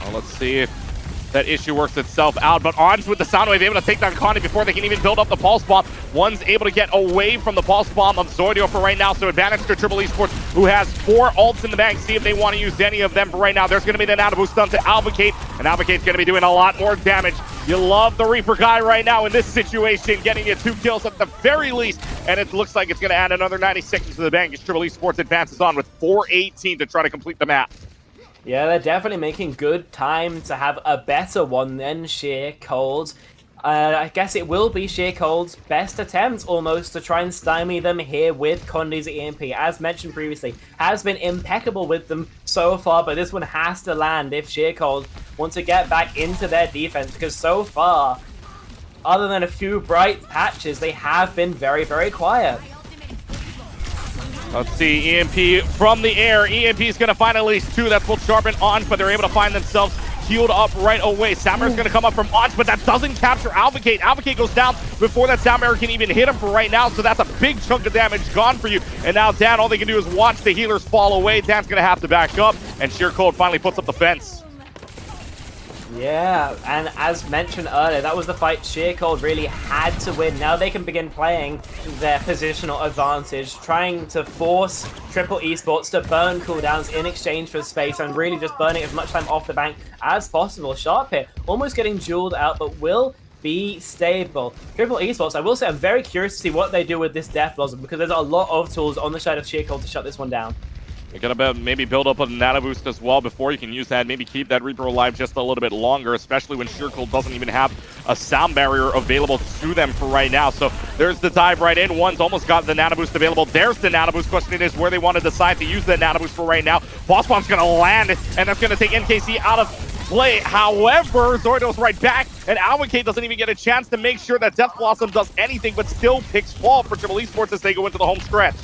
Well, let's see if that issue works itself out. But Ons with the sound wave able to take down Condi before they can even build up the pulse bomb. One's able to get away from the pulse bomb of Zordio for right now. So advantage to Triple Esports, who has 4 ults in the bag. See if they want to use any of them for right now. There's going to be the nano boost done to Alvacate, and Alvacate's going to be doing a lot more damage. You love the Reaper guy right now in this situation, getting you 2 kills at the very least. And it looks like it's going to add another 90 seconds to the bank as Triple Esports advances on with 4:18 to try to complete the map. Yeah, they're definitely making good time to have a better one than Sheer Cold. I guess it will be Sheer Cold's best attempt almost to try and stymie them here with Condi's EMP. As mentioned previously, has been impeccable with them so far, but this one has to land if Sheer Cold want to get back into their defense, because so far, other than a few bright patches, they have been very, very quiet. Let's see, EMP from the air. EMP is going to find at least 2. That's both Sharp and Anj, but they're able to find themselves healed up right away. Soundbarrier's going to come up from Anj, but that doesn't capture Alvacate. Alvacate goes down before that Soundbarrier can even hit him for right now, so that's a big chunk of damage gone for you. And now Dan, all they can do is watch the healers fall away. Dan's going to have to back up, and Sheer Cold finally puts up the fence. Yeah, and as mentioned earlier, that was the fight Sheer Cold really had to win. Now they can begin playing their positional advantage, trying to force Triple Esports to burn cooldowns in exchange for space, and really just burning as much time off the bank as possible. Sharp here, almost getting jeweled out, but will be stable. Triple Esports, I will say, I'm very curious to see what they do with this Death Blossom, because there's a lot of tools on the side of Sheer Cold to shut this one down. You're going to maybe build up a nano boost as well before you can use that. Maybe keep that Reaper alive just a little bit longer, especially when Sheer Cold doesn't even have a sound barrier available to them for right now. So There's the dive right in. One's almost got the nano boost available. There's the nano boost. Question is where they want to decide to use the nano boost for right now. Boss Bomb's going to land, and that's going to take NKC out of play. However, Zoidal's right back, and Alvacate doesn't even get a chance to make sure that Death Blossom does anything, but still picks fall for Triple Esports as they go into the home stretch.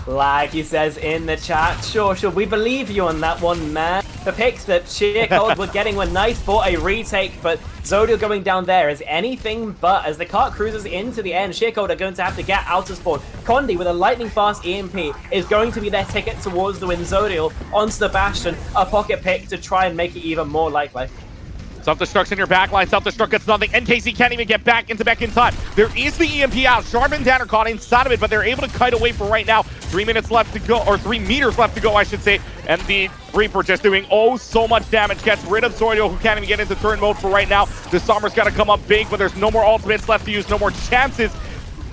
Like he says in the chat, sure, we believe you on that one, man. The picks that Sheer Cold were getting were nice for a retake, but Zodiel going down there is anything but. As the cart cruises into the end, Sheer Cold are going to have to get out of spawn. Condi with a lightning fast EMP is going to be their ticket towards the win. Zodiel onto the Bastion, a pocket pick to try and make it even more likely. Self-destruct's in your backline. Self-destruct gets nothing. NKC can't even get back in time. There is the EMP out. Sharp and Dan are caught inside of it, but they're able to kite away for right now. 3 minutes left to go, or 3 meters left to go, I should say. And the Reaper just doing oh so much damage. Gets rid of Zoidal, who can't even get into turn mode for right now. The Summer's got to come up big, but there's no more ultimates left to use. No more chances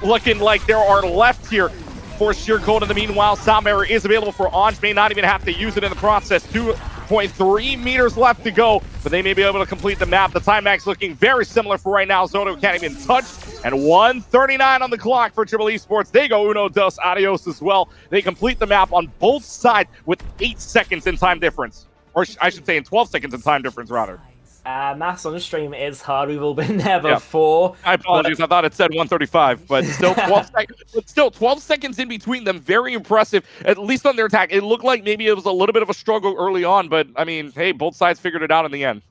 looking like there are left here for Sheer Cold. In the meanwhile, Sound Barrier is available for Anj. May not even have to use it in the process. 2.3 meters left to go, but they may be able to complete the map. The time max looking very similar for right now. Zoto can't even touch, and 1:39 on the clock for Triple Esports. They go uno dos adios as well. They complete the map on both sides with 8 seconds in time difference, or I should say in 12 seconds in time difference rather. Maths on the stream is hard. We've all been there before. I apologize. I thought it said 1:35, but still 12 seconds. But still 12 seconds in between them. Very impressive, at least on their attack. It looked like maybe it was a little bit of a struggle early on, but I mean, hey, both sides figured it out in the end.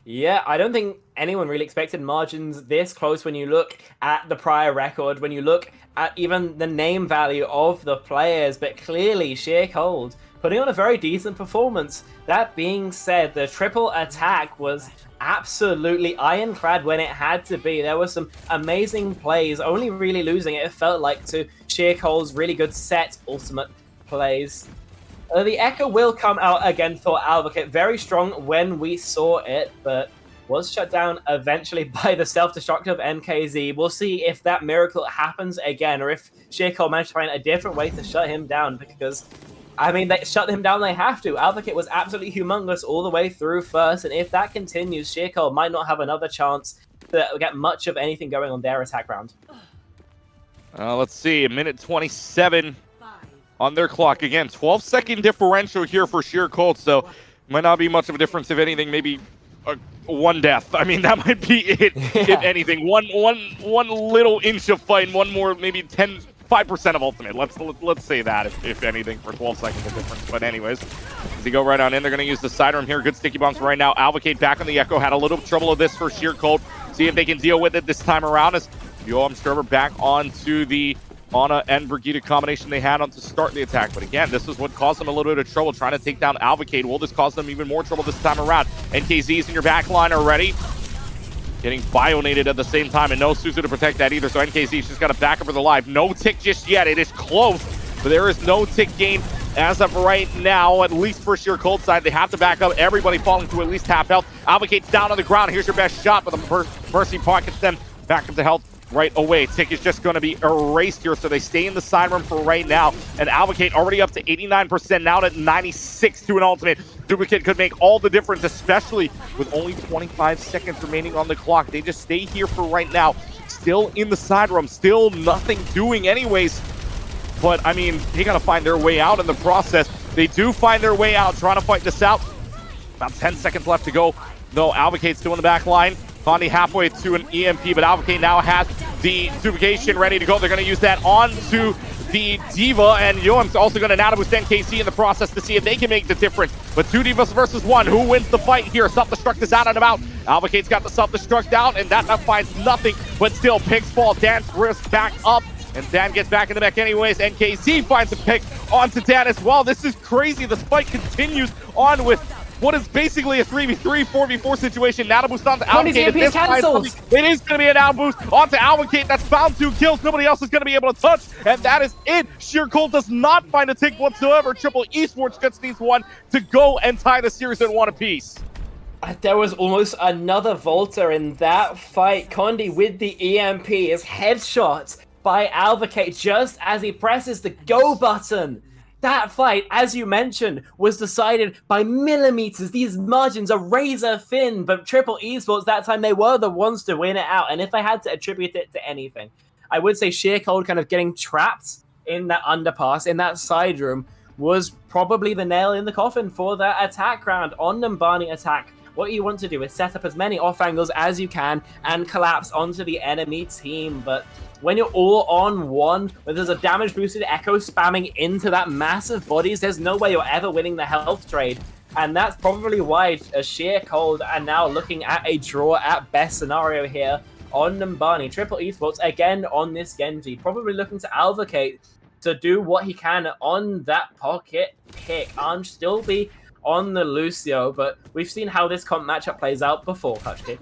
Yeah, I don't think anyone really expected margins this close when you look at the prior record, when you look at even the name value of the players, but clearly Sheer Cold putting on a very decent performance. That being said, the triple attack was absolutely ironclad when it had to be. There were some amazing plays, only really losing it felt like to Sheer Cold's really good set ultimate plays. The Echo will come out again for Alvacate. Very strong when we saw it, but was shut down eventually by the self-destructive NKZ. We'll see if that miracle happens again, or if Sheer Cold managed to find a different way to shut him down, because I mean, they shut him down, they have to. Alvacate was absolutely humongous all the way through first, and if that continues, Sheer Cold might not have another chance to get much of anything going on their attack round. Let's see, 1:27 on their clock. Again, 12-second differential here for Sheer Cold, so might not be much of a difference, if anything, maybe one death. I mean, that might be it, if anything. One little inch of fight and one more, maybe 5% of ultimate. Let's say that, if anything, for 12 seconds of difference. But anyways, as they go right on in, they're going to use the sidearm here. Good sticky bombs right now. Alvacate back on the Echo. Had a little trouble with this for Sheer Cold. See if they can deal with it this time around, as Joam Sturber back onto the Ana and Brigitte combination they had on to start the attack. But again, this is what caused them a little bit of trouble trying to take down Alvacate. Will this cause them even more trouble this time around? NKZ's in your back line already. Getting bionated at the same time, and no Suzu to protect that either, so NKZ's just got to back up for the life. No tick just yet. It is close, but there is no tick gain as of right now, at least for Sheer Cold side. They have to back up. Everybody falling to at least half health. Alvacate's down on the ground. Here's your best shot, but the Mercy pockets them back up to health right away. Tick is just going to be erased here, so they stay in the side room for right now. And Alvacate already up to 89%, now at 96 to an ultimate. Duplicate could make all the difference, especially with only 25 seconds remaining on the clock. They just stay here for right now, still in the side room, still nothing doing anyways. But, I mean, they got to find their way out in the process. They do find their way out, trying to fight this out. About 10 seconds left to go, though. Alvacate's still in the back line. Condi halfway to an EMP, but Alvacate now has the duplication ready to go. They're going to use that onto the Diva, and Joam's also going to nano boost NKC in the process to see if they can make the difference. But 2 Divas versus 1. Who wins the fight here? Self-destruct is out and about. Alvacate's got the self-destruct out, and that finds nothing, but still picks fall. Dan's wrist back up, and Dan gets back in the mech anyways. NKC finds a pick onto Dan as well. This is crazy. The fight continues on with what is basically a 3v3, 4v4 situation. Nano boost onto Alvacate. It is going to be an out boost onto Alvacate. That's found 2 kills. Nobody else is going to be able to touch. And that is it. Sheer Cold does not find a tick whatsoever. Triple Esports just needs one to go and tie the series at 1 apiece. There was almost another Volta in that fight. Condi with the EMP is headshot by Alvacate just as he presses the go button. That fight, as you mentioned, was decided by millimeters. These margins are razor thin, but Triple Esports, that time, they were the ones to win it out. And if I had to attribute it to anything, I would say Sheer Cold kind of getting trapped in that underpass, in that side room, was probably the nail in the coffin for that attack round. On Numbani attack, what you want to do is set up as many off angles as you can and collapse onto the enemy team. But when you're all on one, when there's a damage boosted Echo spamming into that massive bodies, there's no way you're ever winning the health trade. And that's probably why Sheer Cold are now looking at a draw at best scenario here on Numbani. Triple Esports again on this Genji, probably looking to advocate to do what he can on that pocket pick. Arm still be on the Lucio, but we've seen how this comp matchup plays out before, Hutchkey.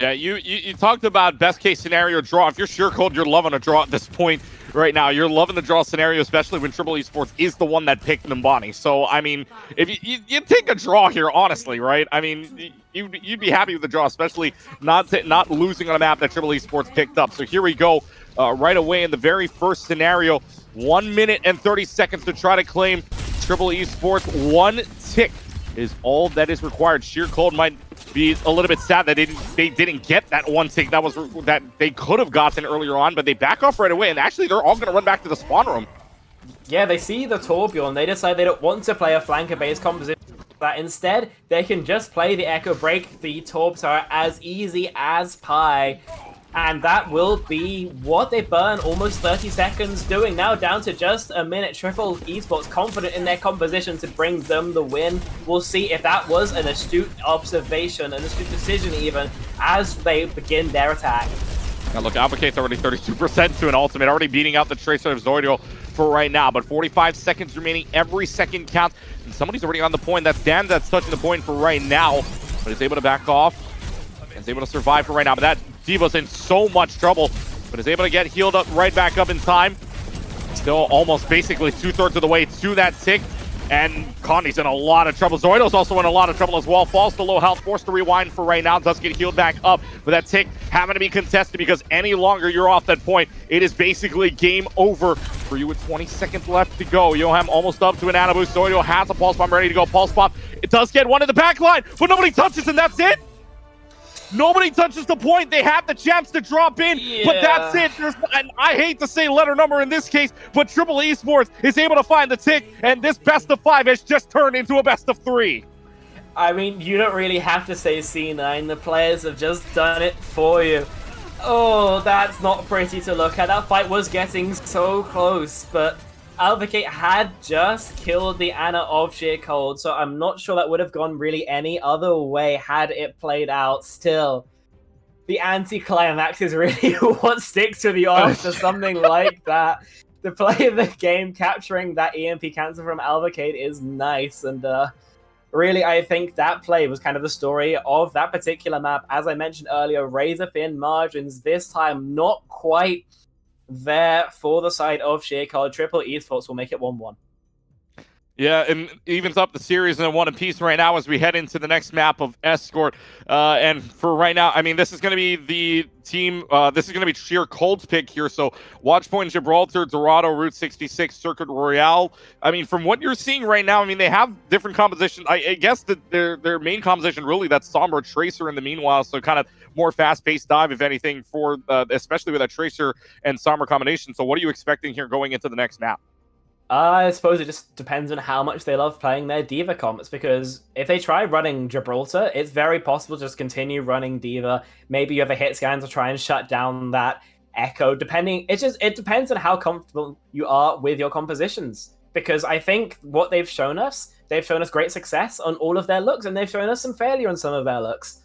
Yeah, you talked about best case scenario draw. If you're Sheer Cold, you're loving a draw at this point right now. You're loving the draw scenario, especially when Triple Esports is the one that picked Numbani. So, I mean, if you take a draw here, honestly, right? I mean, you'd be happy with the draw, especially not losing on a map that Triple Esports picked up. So here we go, right away in the very first scenario. 1 minute and 30 seconds to try to claim Triple Esports. 1 tick is all that is required. Sheer Cold might be a little bit sad that they didn't get that 1 tick that they could have gotten earlier on, but they back off right away, and actually they're all going to run back to the spawn room. Yeah, they see the Torbjorn. They decide they don't want to play a flanker-based composition. That instead, they can just play the Echo, break the Torb Tower as easy as pie. And that will be what they burn almost 30 seconds doing. Now down to just a minute. Triple Esports confident in their composition to bring them the win. We'll see if that was an astute observation, an astute decision even, as they begin their attack. Now look, Advocate's already 32% to an ultimate, already beating out the Tracer of Zoidio for right now, but 45 seconds remaining. Every second counts, and somebody's already on the point. That's Dan that's touching the point for right now, but is able to back off. Is able to survive for right now, but that D.Va's in so much trouble, but is able to get healed up right back up in time. Still almost basically 2/3 of the way to that tick, and Condi's in a lot of trouble. Zoido's also in a lot of trouble as well. Falls to low health, forced to rewind for right now. Does get healed back up, but that tick having to be contested because any longer you're off that point, it is basically game over for you with 20 seconds left to go. Yoham almost up to an Ana boost. Zoidio has a pulse bomb ready to go. Pulse bomb. It does get one in the back line, but nobody touches, and that's it. Nobody touches the point. They have the chance to drop in, but that's it. And I hate to say letter number in this case, but Triple Esports is able to find the tick, and this best of 5 has just turned into a best of 3. I mean, you don't really have to say C9. The players have just done it for you. Oh, that's not pretty to look at. That fight was getting so close, but Advocate had just killed the Ana of Sheer Cold, so I'm not sure that would have gone really any other way had it played out. Still, the anticlimax is really what sticks to the after something like that. The play of the game, capturing that EMP cancel from Advocate is nice, and really, I think that play was kind of the story of that particular map. As I mentioned earlier, razor-thin margins, this time not quite there for the side of Sheer Cold. Triple Esports will make it 1-1. Yeah, and evens up the series in one apiece right now as we head into the next map of Escort. And for right now, I mean, this is going to be the team, this is going to be Sheer Cold's pick here. So Watchpoint, Gibraltar, Dorado, Route 66, Circuit Royale. I mean, from what you're seeing right now, I mean, they have different compositions. I guess that their main composition really, that's Sombra Tracer in the meanwhile. So kind of more fast-paced dive, if anything, for especially with that Tracer and Sombra combination. So what are you expecting here going into the next map? I suppose it just depends on how much they love playing their D.Va comps, because if they try running Gibraltar, it's very possible to just continue running D.Va. Maybe you have a hit scan to try and shut down that Echo, it depends on how comfortable you are with your compositions. Because I think what they've shown us great success on all of their looks, and they've shown us some failure on some of their looks.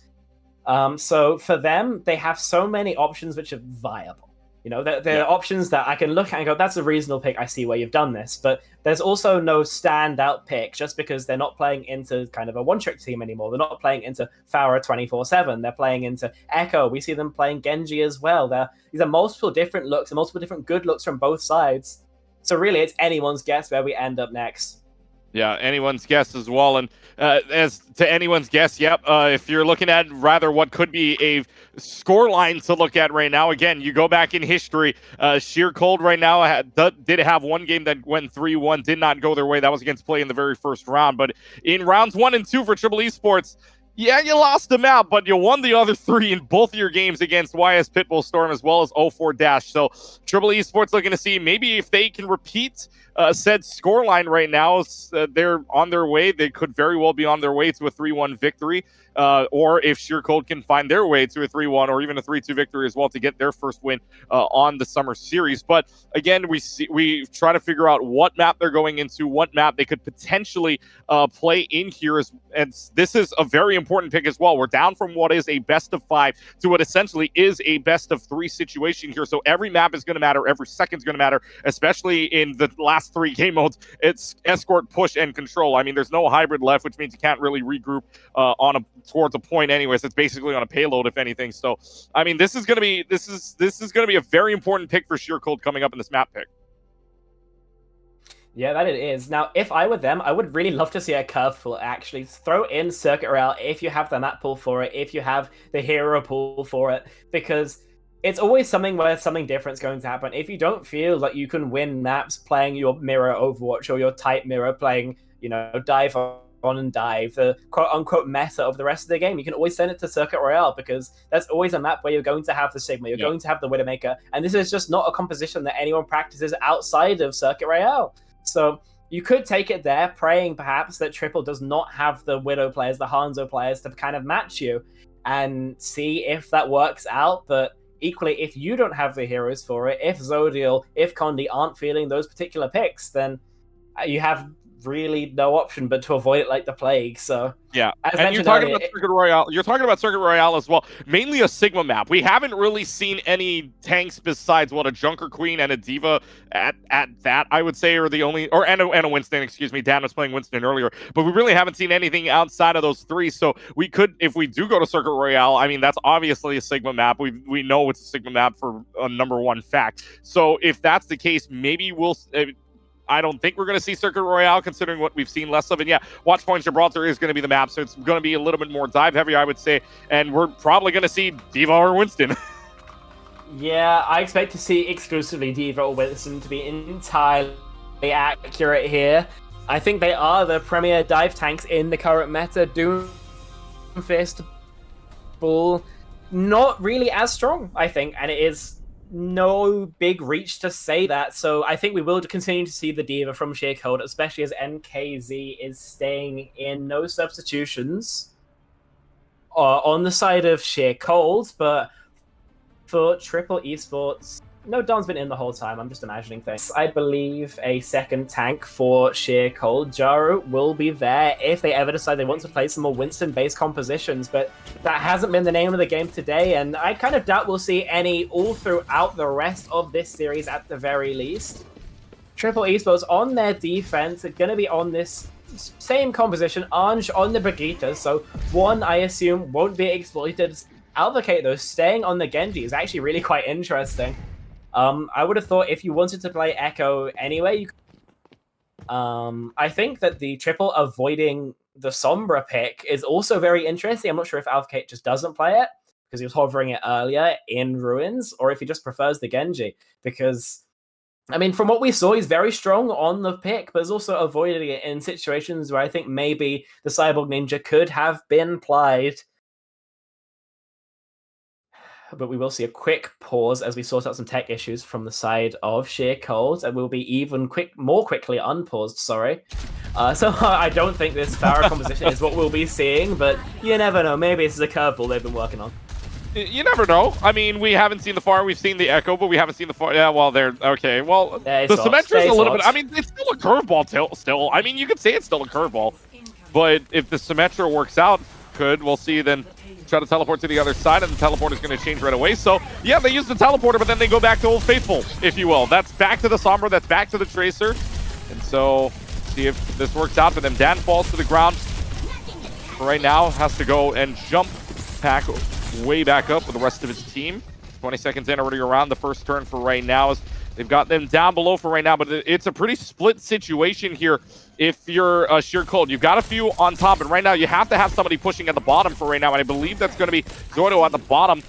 So for them, they have so many options which are viable. You know, there are options that I can look at and go, that's a reasonable pick. I see where you've done this. But there's also no standout pick just because they're not playing into kind of a one-trick team anymore. They're not playing into Pharah 24/7. They're playing into Echo. We see them playing Genji as well. These are multiple different looks and multiple different good looks from both sides. So really, it's anyone's guess where we end up next. Yeah, anyone's guess as well. And as to anyone's guess, yep, if you're looking at rather what could be a score line to look at right now, again, you go back in history, Sheer Cold right now did have one game that went 3-1, did not go their way. That was against Play in the very first round. But in rounds 1 and 2 for Triple Esports, Yeah, you lost the map, but you won the other 3 in both of your games against YS Pitbull Storm as well as 04 Dash. So Triple Esports looking to see maybe if they can repeat said scoreline right now. They're on their way. They could very well be on their way to a 3-1 victory. Or if Sheer Cold can find their way to a 3-1 or even a 3-2 victory as well to get their first win on the Summer Series. But again, we try to figure out what map they're going into, what map they could potentially play in here. And this is a very important pick as well. We're down from what is a best of 5 to what essentially is a best of 3 situation here. So every map is going to matter. Every second is going to matter, especially in the last 3 game modes. It's escort, push, and control. I mean, there's no hybrid left, which means you can't really regroup towards a point anyways. It's basically on a payload, if anything. So, I mean, this is going to be a very important pick for Sheer Cold coming up in this map pick. Yeah, that it is. Now, if I were them, I would really love to see a curve pool actually. Throw in Circuit Royale if you have the map pool for it, if you have the hero pool for it, because it's always something where something different is going to happen. If you don't feel like you can win maps playing your mirror Overwatch or your type mirror playing, dive on and dive, the quote-unquote meta of the rest of the game, you can always send it to Circuit Royale, because that's always a map where you're going to have the Sigma, you're going to have the Widowmaker, and this is just not a composition that anyone practices outside of Circuit Royale. So you could take it there, praying perhaps that Triple does not have the Widow players, the Hanzo players to kind of match you, and see if that works out. But equally, if you don't have the heroes for it, if Zodiel, if Condi aren't feeling those particular picks, then you have really no option but to avoid it like the plague. So yeah, and you're talking about Circuit Royale. You're talking about Circuit Royale as well. Mainly a Sigma map. We haven't really seen any tanks besides a Junker Queen and a Diva at that, I would say, are the only, and a Winston. Excuse me, Dan was playing Winston earlier, but we really haven't seen anything outside of those 3. So we could, if we do go to Circuit Royale, I mean, that's obviously a Sigma map. We know it's a Sigma map for a #1 fact. So if that's the case, maybe we'll. I don't think we're going to see Circuit Royale, considering what we've seen less of. And yeah, Watchpoint Gibraltar is going to be the map, so it's going to be a little bit more dive heavy, I would say. And we're probably going to see Diva or Winston. Yeah, I expect to see exclusively Diva or Winston, to be entirely accurate here. I think they are the premier dive tanks in the current meta. Doomfist, Bull, not really as strong, I think, and it is no big reach to say that. So I think we will continue to see the Diva from Sheer Cold, especially as NKZ is staying in. No substitutions on the side of Sheer Cold, but for Triple Esports, no, Don's been in the whole time. I'm just imagining things. I believe a second tank for Sheer Cold. Jaru will be there if they ever decide they want to play some more Winston-based compositions, but that hasn't been the name of the game today, and I kind of doubt we'll see any all throughout the rest of this series at the very least. Triple Esports on their defense are going to be on this same composition. Ange on the Brigitte, so one, I assume, won't be exploited. Advocate, though, staying on the Genji is actually really quite interesting. I would have thought if you wanted to play Echo anyway, you could. I think that the Triple avoiding the Sombra pick is also very interesting. I'm not sure if Advocate just doesn't play it because he was hovering it earlier in Ruins, or if he just prefers the Genji, because I mean, from what we saw, he's very strong on the pick, but is also avoiding it in situations where I think maybe the Cyborg Ninja could have been plied. But we will see a quick pause as we sort out some tech issues from the side of Sheer Cold, and we'll be even more quickly unpaused, sorry. So I don't think this Pharah composition is what we'll be seeing, but you never know. Maybe this is a curveball they've been working on. You never know. I mean, we haven't seen the Pharah, we've seen the Echo, but we haven't seen the Pharah. Yeah, well, they're okay. Well, the Symmetra is a little bit. I mean, it's still a curveball. Still, I mean, you could say it's still a curveball, but if the Symmetra works out, we'll see then. Try to teleport to the other side, and the teleport is going to change right away. So, yeah, they use the teleporter, but then they go back to Old Faithful, if you will. That's back to the Sombra, that's back to the Tracer. And so, see if this works out for them. Dan falls to the ground. Right now, has to go and jump pack way back up with the rest of his team. 20 seconds in, already around the first turn for right now. They've got them down below for right now, but it's a pretty split situation here. If you're Sheer Cold, you've got a few on top, and right now you have to have somebody pushing at the bottom for right now, and I believe that's going to be Zordo at the bottom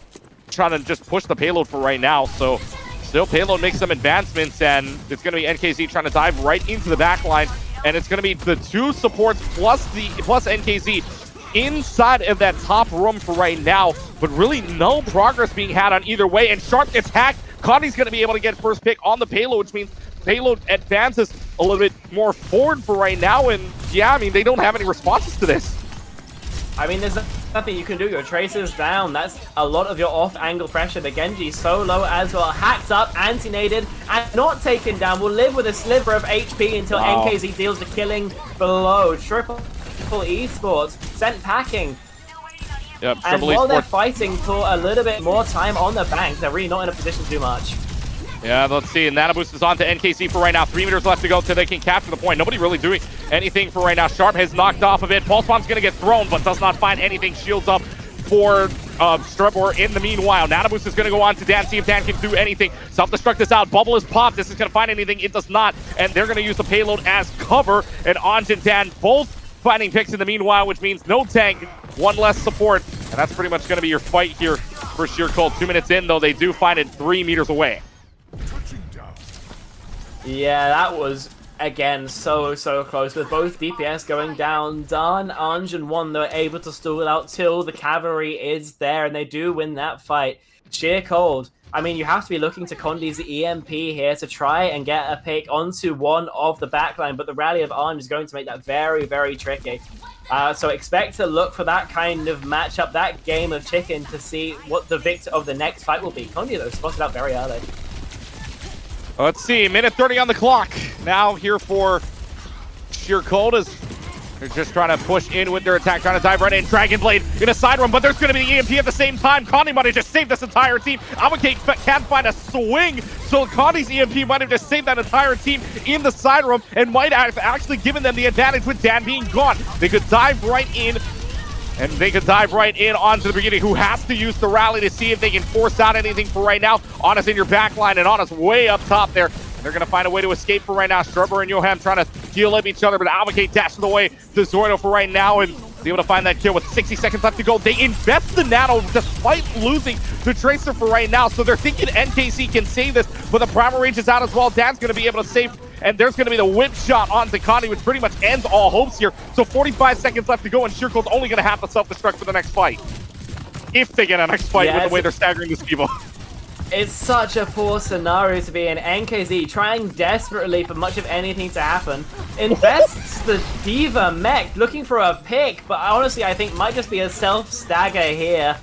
trying to just push the payload for right now. So still payload makes some advancements, and it's going to be NKZ trying to dive right into the back line, and it's going to be the 2 supports plus NKZ inside of that top room for right now, but really no progress being had on either way. And Sharp gets hacked. Connie's going to be able to get first pick on the payload, which means payload advances a little bit more forward for right now. And yeah, I mean, they don't have any responses to this. I mean, there's nothing you can do. Your Tracer's down. That's a lot of your off-angle pressure. The Genji so low as well. Hacked up, anti-naded, and not taken down. Will live with a sliver of HP until NKZ deals the killing below. Triple Esports sent packing. Yep, and while they're fighting for a little bit more time on the bank, they're really not in a position to do much. Yeah, let's see. And Nano Boost is on to NKC for right now. 3 meters left to go till they can capture the point. Nobody really doing anything for right now. Sharp has knocked off of it. Pulse Bomb's going to get thrown, but does not find anything. Shields up for Strebor in the meanwhile. Nano Boost is going to go on to Dan, see if Dan can do anything. Self-destruct is out. Bubble is popped. This is going to find anything. It does not. And they're going to use the payload as cover. And on to Dan, both finding picks in the meanwhile, which means no tank, one less support. And that's pretty much going to be your fight here for Sheer Cold. 2 minutes in, though, they do find it 3 meters away. Yeah, that was, again, so close, with both DPS going down. Dan, Anj, and One, they're able to stall it out till the cavalry is there, and they do win that fight. Sheer Cold, I mean, you have to be looking to Condi's EMP here to try and get a pick onto one of the backline, but the rally of Anj is going to make that very, very tricky. So expect to look for that kind of matchup, that game of chicken, to see what the victor of the next fight will be. Condi, though, spotted out very early. Let's see, minute 30 on the clock. Now here for Sheer Cold as they're just trying to push in with their attack, trying to dive right in. Dragon Blade in a side run, but there's going to be the EMP at the same time. Connie might have just saved this entire team. Avocate can't find a swing, so Connie's EMP might have just saved that entire team in the side room and might have actually given them the advantage with Dan being gone. They could dive right in. And they could dive right in onto the beginning, who has to use the rally to see if they can force out anything for right now. Anna's in your back line, and Anna's way up top there. And they're going to find a way to escape for right now. Strebor and Johan trying to heal up each other, but Avocate dashes away to Zoido for right now and be able to find that kill with 60 seconds left to go. They invest the Nano despite losing the Tracer for right now, so they're thinking NKC can save this, but the Primal Rage is out as well. Dan's going to be able to save, and there's going to be the whip shot onto Connie, which pretty much ends all hopes here. So 45 seconds left to go, and Sheer Cold's only going to have to self-destruct for the next fight. If they get a next fight with the way they're staggering this Evo. It's such a poor scenario to be in. NKZ trying desperately for much of anything to happen. Invests the D.Va mech looking for a pick, but honestly I think might just be a self-stagger here.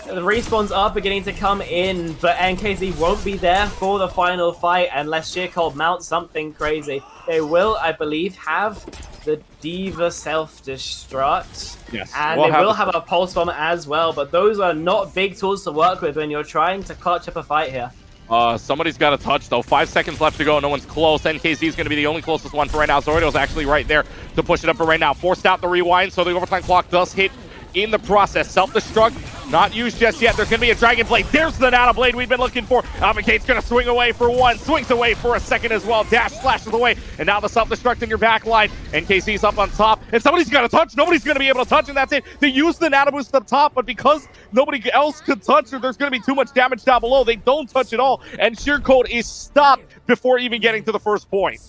The respawns are beginning to come in, but NKZ won't be there for the final fight unless Sheer Cold mounts something crazy. They will, I believe, have the D.Va self-destruct. Yes. And they will have a pulse bomb as well, but those are not big tools to work with when you're trying to clutch up a fight here. Somebody's got a touch, though. 5 seconds left to go. No one's close. NKZ is going to be the only closest one for right now. Zoido's actually right there to push it up for right now. Forced out the rewind, so the overtime clock does hit in the process. Self-destruct, not used just yet. There's going to be a Dragon Blade. There's the Nano Blade we've been looking for. Avocate's going to swing away for one, swings away for a second as well. Dash slashes away, and now the self-destruct in your back line. NKC's up on top, and somebody's got to touch. Nobody's going to be able to touch, and that's it. They use the Nano Boost up top, but because nobody else could touch her, there's going to be too much damage down below. They don't touch it all, and Sheer Cold is stopped before even getting to the first point.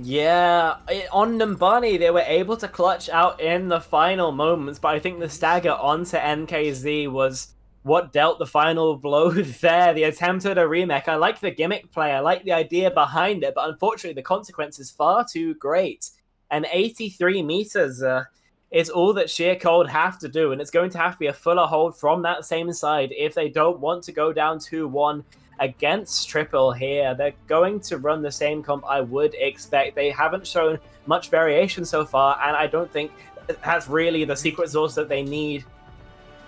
Yeah, on Numbani, they were able to clutch out in the final moments, but I think the stagger onto NKZ was what dealt the final blow there. The attempt at a remake. I like the gimmick play, I like the idea behind it, but unfortunately the consequence is far too great. And 83 meters is all that Sheer Cold have to do, and it's going to have to be a fuller hold from that same side if they don't want to go down 2-1 against Triple here. They're going to run the same comp I would expect. They haven't shown much variation so far, and I don't think that's really the secret sauce that they need.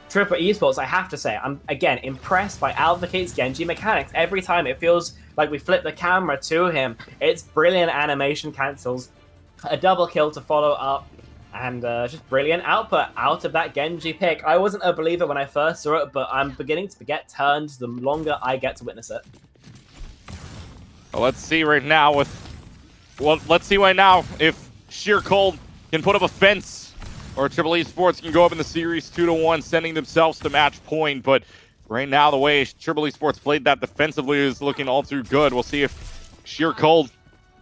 Triple Esports, I have to say, I'm again impressed by Advocate's Genji mechanics. Every time it feels like we flip the camera to him, it's brilliant animation cancels, a double kill to follow up, and just brilliant output out of that Genji pick. I wasn't a believer when I first saw it, but I'm beginning to get turned the longer I get to witness it. Well, let's see right now if Sheer Cold can put up a fence, or Triple Esports can go up in the series 2-1, sending themselves to match point. But right now, the way Triple Esports played that defensively is looking all too good. We'll see if Sheer Cold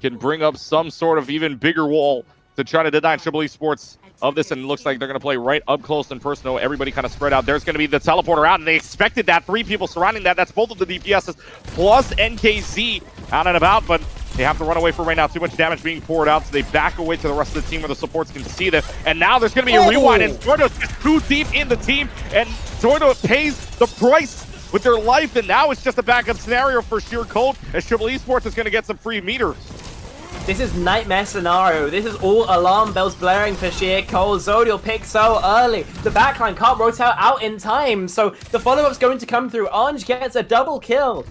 can bring up some sort of even bigger wall to try to deny Triple Esports of this, and it looks like they're going to play right up close and personal. Everybody kind of spread out. There's going to be the teleporter out, and they expected that. 3 people surrounding that. That's both of the DPSs plus NKZ out and about, but they have to run away for right now. Too much damage being poured out, so they back away to the rest of the team where the supports can see them. And now there's going to be a rewind, and Zoido's just too deep in the team, and Zoido pays the price with their life, and now it's just a backup scenario for Sheer Cold, as Triple Esports is going to get some free meters. This is nightmare scenario. This is all alarm bells blaring for Sheer Cold. Zodial picked so early. The backline can't rotate out in time, so the follow-up's going to come through. Orange gets a double kill.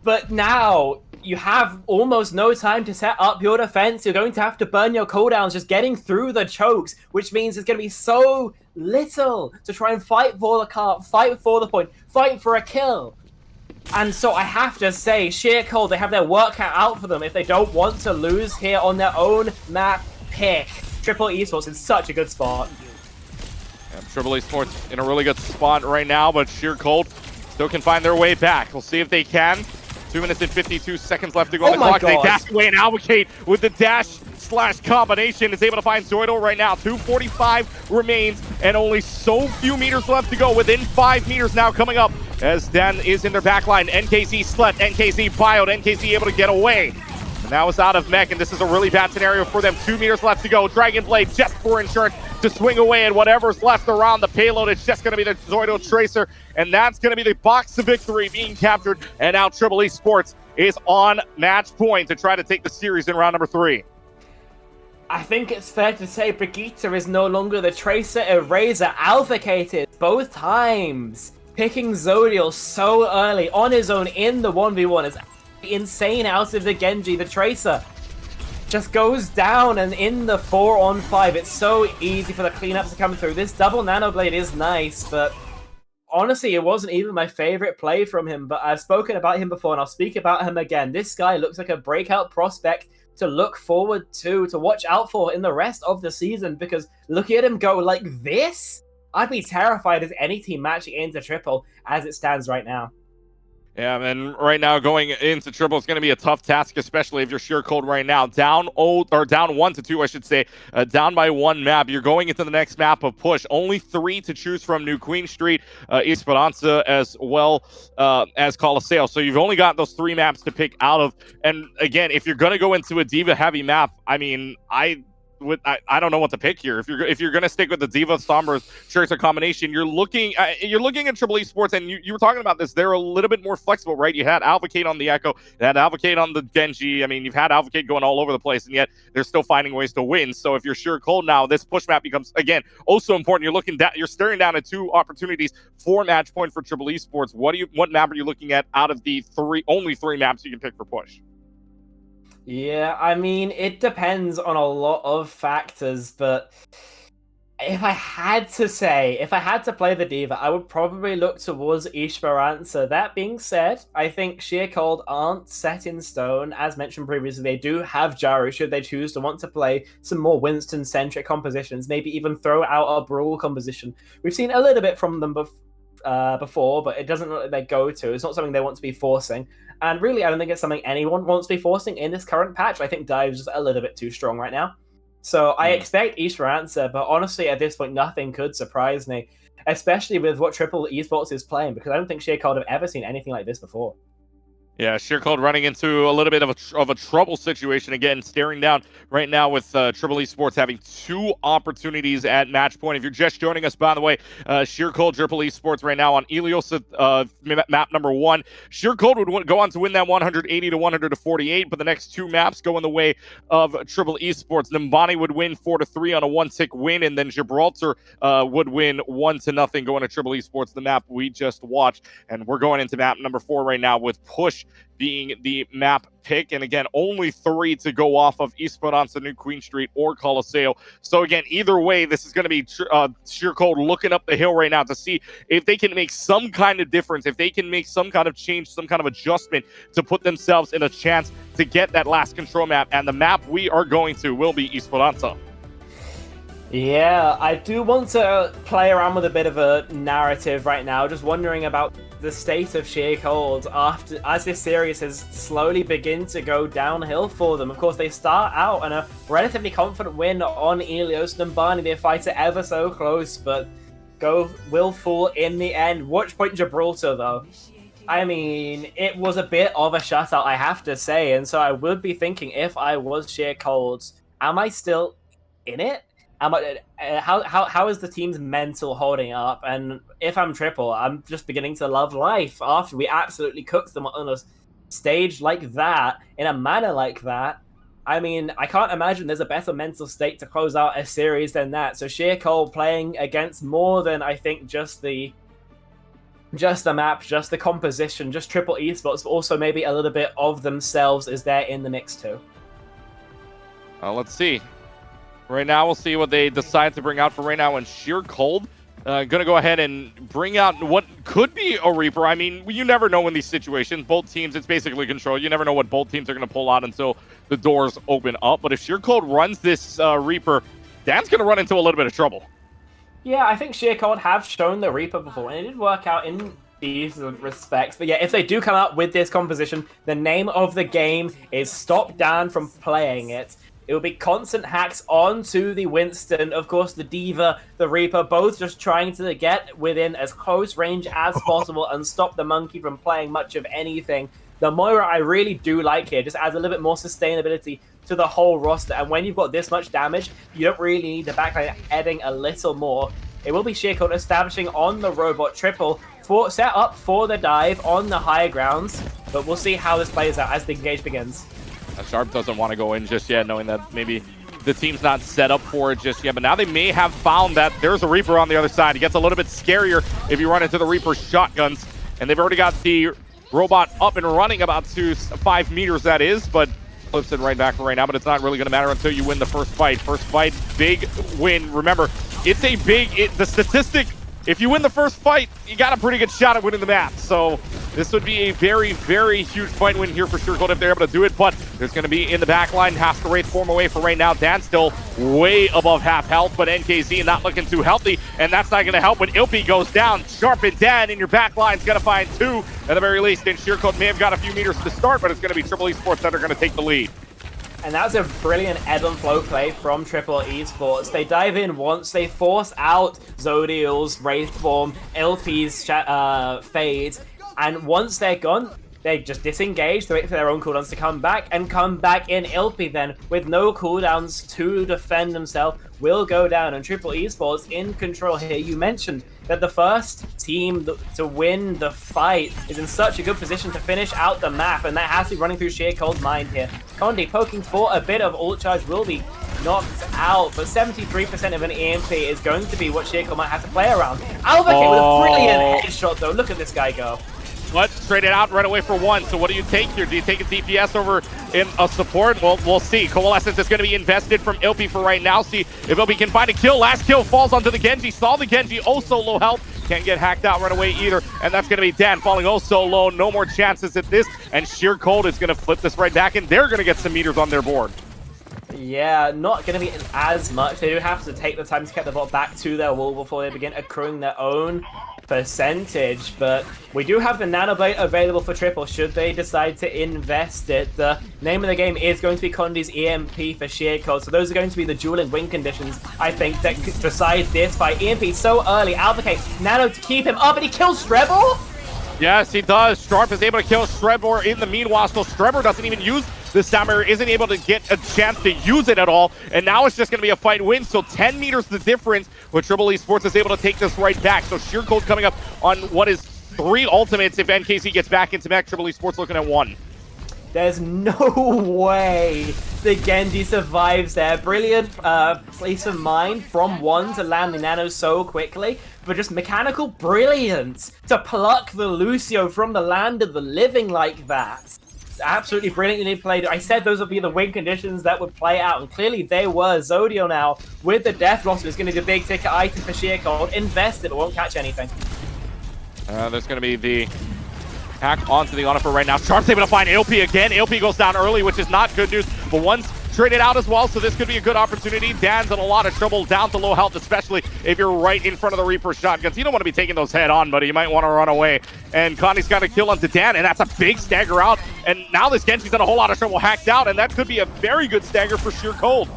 But now, you have almost no time to set up your defense. You're going to have to burn your cooldowns just getting through the chokes, which means it's going to be so little to try and fight for the cart, fight for the point, fight for a kill. And so I have to say, Sheer Cold, they have their work cut out for them if they don't want to lose here on their own map pick. Triple Esports in such a good spot. Yeah, Triple Esports in a really good spot right now, but Sheer Cold still can find their way back. We'll see if they can. 2 minutes and 52 seconds left to go on the clock. They dash away, and Alvocate with the dash/combination is able to find Zoido right now. 2:45 remains, and only so few meters left to go. Within 5 meters now coming up, as Dan is in their backline. NKZ slept, NKZ bioed, NKZ able to get away. And now it's out of mech, and this is a really bad scenario for them. 2 meters left to go. Dragon Blade just for insurance to swing away, and whatever's left around the payload, it's just going to be the Zoido Tracer, and that's going to be the box of victory being captured. And now Triple Esports is on match point to try to take the series in round number 3. I think it's fair to say Brigitte is no longer the Tracer. Eraser allocated both times. Picking Zodial so early on his own in the 1v1 is insane. Out of the Genji, the Tracer just goes down, and in the 4-on-5, it's so easy for the cleanups to come through. This double Nano Blade is nice, but honestly, it wasn't even my favorite play from him, but I've spoken about him before, and I'll speak about him again. This guy looks like a breakout prospect to look forward to watch out for in the rest of the season, because look at him go like this. I'd be terrified as any team matching into Triple as it stands right now. Yeah, and right now going into Triple, it's going to be a tough task, especially if you're Sheer Cold right now. Down 1-2, I should say. Down by 1 map. You're going into the next map of push. Only 3 to choose from. New Queen Street, Esperanza, as well as Colosseo. So you've only got those 3 maps to pick out of. And again, if you're going to go into a D.Va-heavy map, I mean, I don't know what to pick here. If you're gonna stick with the D.Va Sombras Tracer combination, you're looking at Triple Esports, and you were talking about this. They're a little bit more flexible, right? You had Alvocate on the Echo, you had Alvocate on the Genji. I mean, you've had Alvocate going all over the place, and yet they're still finding ways to win. So if you're Sheer Cold now, this push map becomes again also important. You're staring down at 2 opportunities for match point for Triple Esports. What map are you looking at out of the only 3 maps you can pick for push? Yeah, I mean, it depends on a lot of factors, but if I had to play the D.Va, I would probably look towards Esperanza. That being said, I think Sheer Cold aren't set in stone. As mentioned previously, they do have Jaru should they choose to want to play some more Winston-centric compositions, maybe even throw out a Brawl composition. We've seen a little bit from them before, but it doesn't look like they go to. It's not something they want to be forcing. And really, I don't think it's something anyone wants to be forcing in this current patch. I think Dive's just a little bit too strong right now. So I expect Esperanza, but honestly, at this point, nothing could surprise me, especially with what Triple Esports is playing, because I don't think Sheer Cold have ever seen anything like this before. Yeah, Sheer Cold running into a little bit of a trouble situation again, staring down right now with Triple Esports having 2 opportunities at match point. If you're just joining us, by the way, Sheer Cold, Triple Esports right now on Ilios map number 1. Sheer Cold would go on to win that 180 to 148, but the next 2 maps go in the way of Triple Esports. Nimbani would win 4-3 on a 1-tick win, and then Gibraltar would win 1-0 going to Triple Esports, the map we just watched. And we're going into map number 4 right now with Push being the map pick, and again, only 3 to go off of Esperanza, New Queen Street, or Colosseo. So again, either way, this is going to be Sheer Cold looking up the hill right now to see if they can make some kind of difference, if they can make some kind of change, some kind of adjustment to put themselves in a chance to get that last control map, and the map we are going to will be Esperanza. Yeah, I do want to play around with a bit of a narrative right now, just wondering about the state of Sheer Cold as this series has slowly begun to go downhill for them. Of course, they start out on a relatively confident win on Ilios. Numbani, they fight it ever so close, but will fall in the end. Watch point Gibraltar, though. I mean, it was a bit of a shutout, I have to say, and so I would be thinking, if I was Sheer Cold, am I still in it? How is the team's mental holding up? And if I'm Triple, I'm just beginning to love life after we absolutely cooked them on a stage like that, in a manner like that. I mean, I can't imagine there's a better mental state to close out a series than that. So Sheer Cold playing against more than, I think, just the map, just the composition, just Triple Esports, but also maybe a little bit of themselves is there in the mix too. Let's see. Right now, we'll see what they decide to bring out for right now. And Sheer Cold going to go ahead and bring out what could be a Reaper. I mean, you never know in these situations. Both teams, it's basically control. You never know what both teams are going to pull out until the doors open up. But if Sheer Cold runs this Reaper, Dan's going to run into a little bit of trouble. Yeah, I think Sheer Cold have shown the Reaper before, and it did work out in these respects. But yeah, if they do come out with this composition, the name of the game is stop Dan from playing it. It will be constant hacks onto the Winston. Of course, the D.Va, the Reaper, both just trying to get within as close range as possible and stop the Monkey from playing much of anything. The Moira I really do like here, just adds a little bit more sustainability to the whole roster. And when you've got this much damage, you don't really need the backline adding a little more. It will be Sheer Cold establishing on the robot Triple, set up for the dive on the high grounds. But we'll see how this plays out as the engage begins. Sharp doesn't want to go in just yet, knowing that maybe the team's not set up for it just yet. But now they may have found that there's a Reaper on the other side. It gets a little bit scarier if you run into the Reaper's shotguns. And they've already got the robot up and running about 5 meters, that is. But flips it right back for right now. But it's not really going to matter until you win the first fight. First fight, big win. Remember, it's a the statistic, if you win the first fight, you got a pretty good shot at winning the map. So this would be a very, very huge fight win here for Sheer Cold if they're able to do it. But there's going to be in the back line, has to raise form away for right now. Dan still way above half health, but NKZ not looking too healthy. And that's not going to help when Ilpy goes down. Sharp and Dan in your back line's going to find 2 at the very least. And Sheer Cold may have got a few meters to start, but it's going to be Triple Esports that are going to take the lead. And that was a brilliant ebb and flow play from Triple Esports. They dive in once, they force out Zodiel's Wraith Form, LP's Fade, and once they're gone, they just disengage, they wait for their own cooldowns to come back, and come back in. Ilpy then, with no cooldowns to defend himself, will go down, and Triple Esports in control here. You mentioned that the first team to win the fight is in such a good position to finish out the map, and that has to be running through Sheer Cold's mind here. Condi poking for a bit of ult charge will be knocked out, but 73% of an EMP is going to be what Sheer Cold might have to play around. Alvacate with a brilliant headshot though, look at this guy go. But traded out right away for 1. So what do you take here? Do you take a DPS over in a support? Well, we'll see. Coalescence is going to be invested from Ilpy for right now. See if Ilpy can find a kill. Last kill falls onto the Genji. Saw the Genji. Oh, so low health. Can't get hacked out right away either. And that's going to be Dan falling oh so low. No more chances at this. And Sheer Cold is going to flip this right back, and they're going to get some meters on their board. Yeah, not going to be as much. They do have to take the time to get the ball back to their wall before they begin accruing their own percentage, but we do have the Nanoblade available for Triple should they decide to invest it. The name of the game is going to be Condi's EMP for Sheer Cold, so those are going to be the dueling win conditions, I think, that could decide this fight. EMP so early, Alvacate, Nano to keep him up, and he kills Strebor? Yes, he does. Sharp is able to kill Strebor in the meanwhile, so Strebor doesn't even use the Stammer, isn't able to get a chance to use it at all, and now it's just going to be a fight win, so 10 meters the difference, where Triple Esports is able to take this right back. So Sheer Cold coming up on what is 3 ultimates if NKC gets back into mech. Triple Esports looking at 1. There's no way the Genji survives there. Brilliant place of mind from 1 to land the Nano so quickly, but just mechanical brilliance to pluck the Lucio from the land of the living like that. Absolutely brilliantly played. I said those would be the win conditions that would play out, and clearly they were. Zodio now, with the Death Loss, is going to be a big ticket item for Sheer Cold. Invest it, but won't catch anything. There's going to be the hack onto the Onifer right now. Sharp's able to find Ilpy again. Ilpy goes down early, which is not good news, but once traded out as well, so this could be a good opportunity. Dan's in a lot of trouble, down to low health, especially if you're right in front of the Reaper shotguns. You don't want to be taking those head on, buddy. You might want to run away. And Connie's got a kill onto Dan, and that's a big stagger out. And now this Genji's in a whole lot of trouble, hacked out, and that could be a very good stagger for Sheer Cold.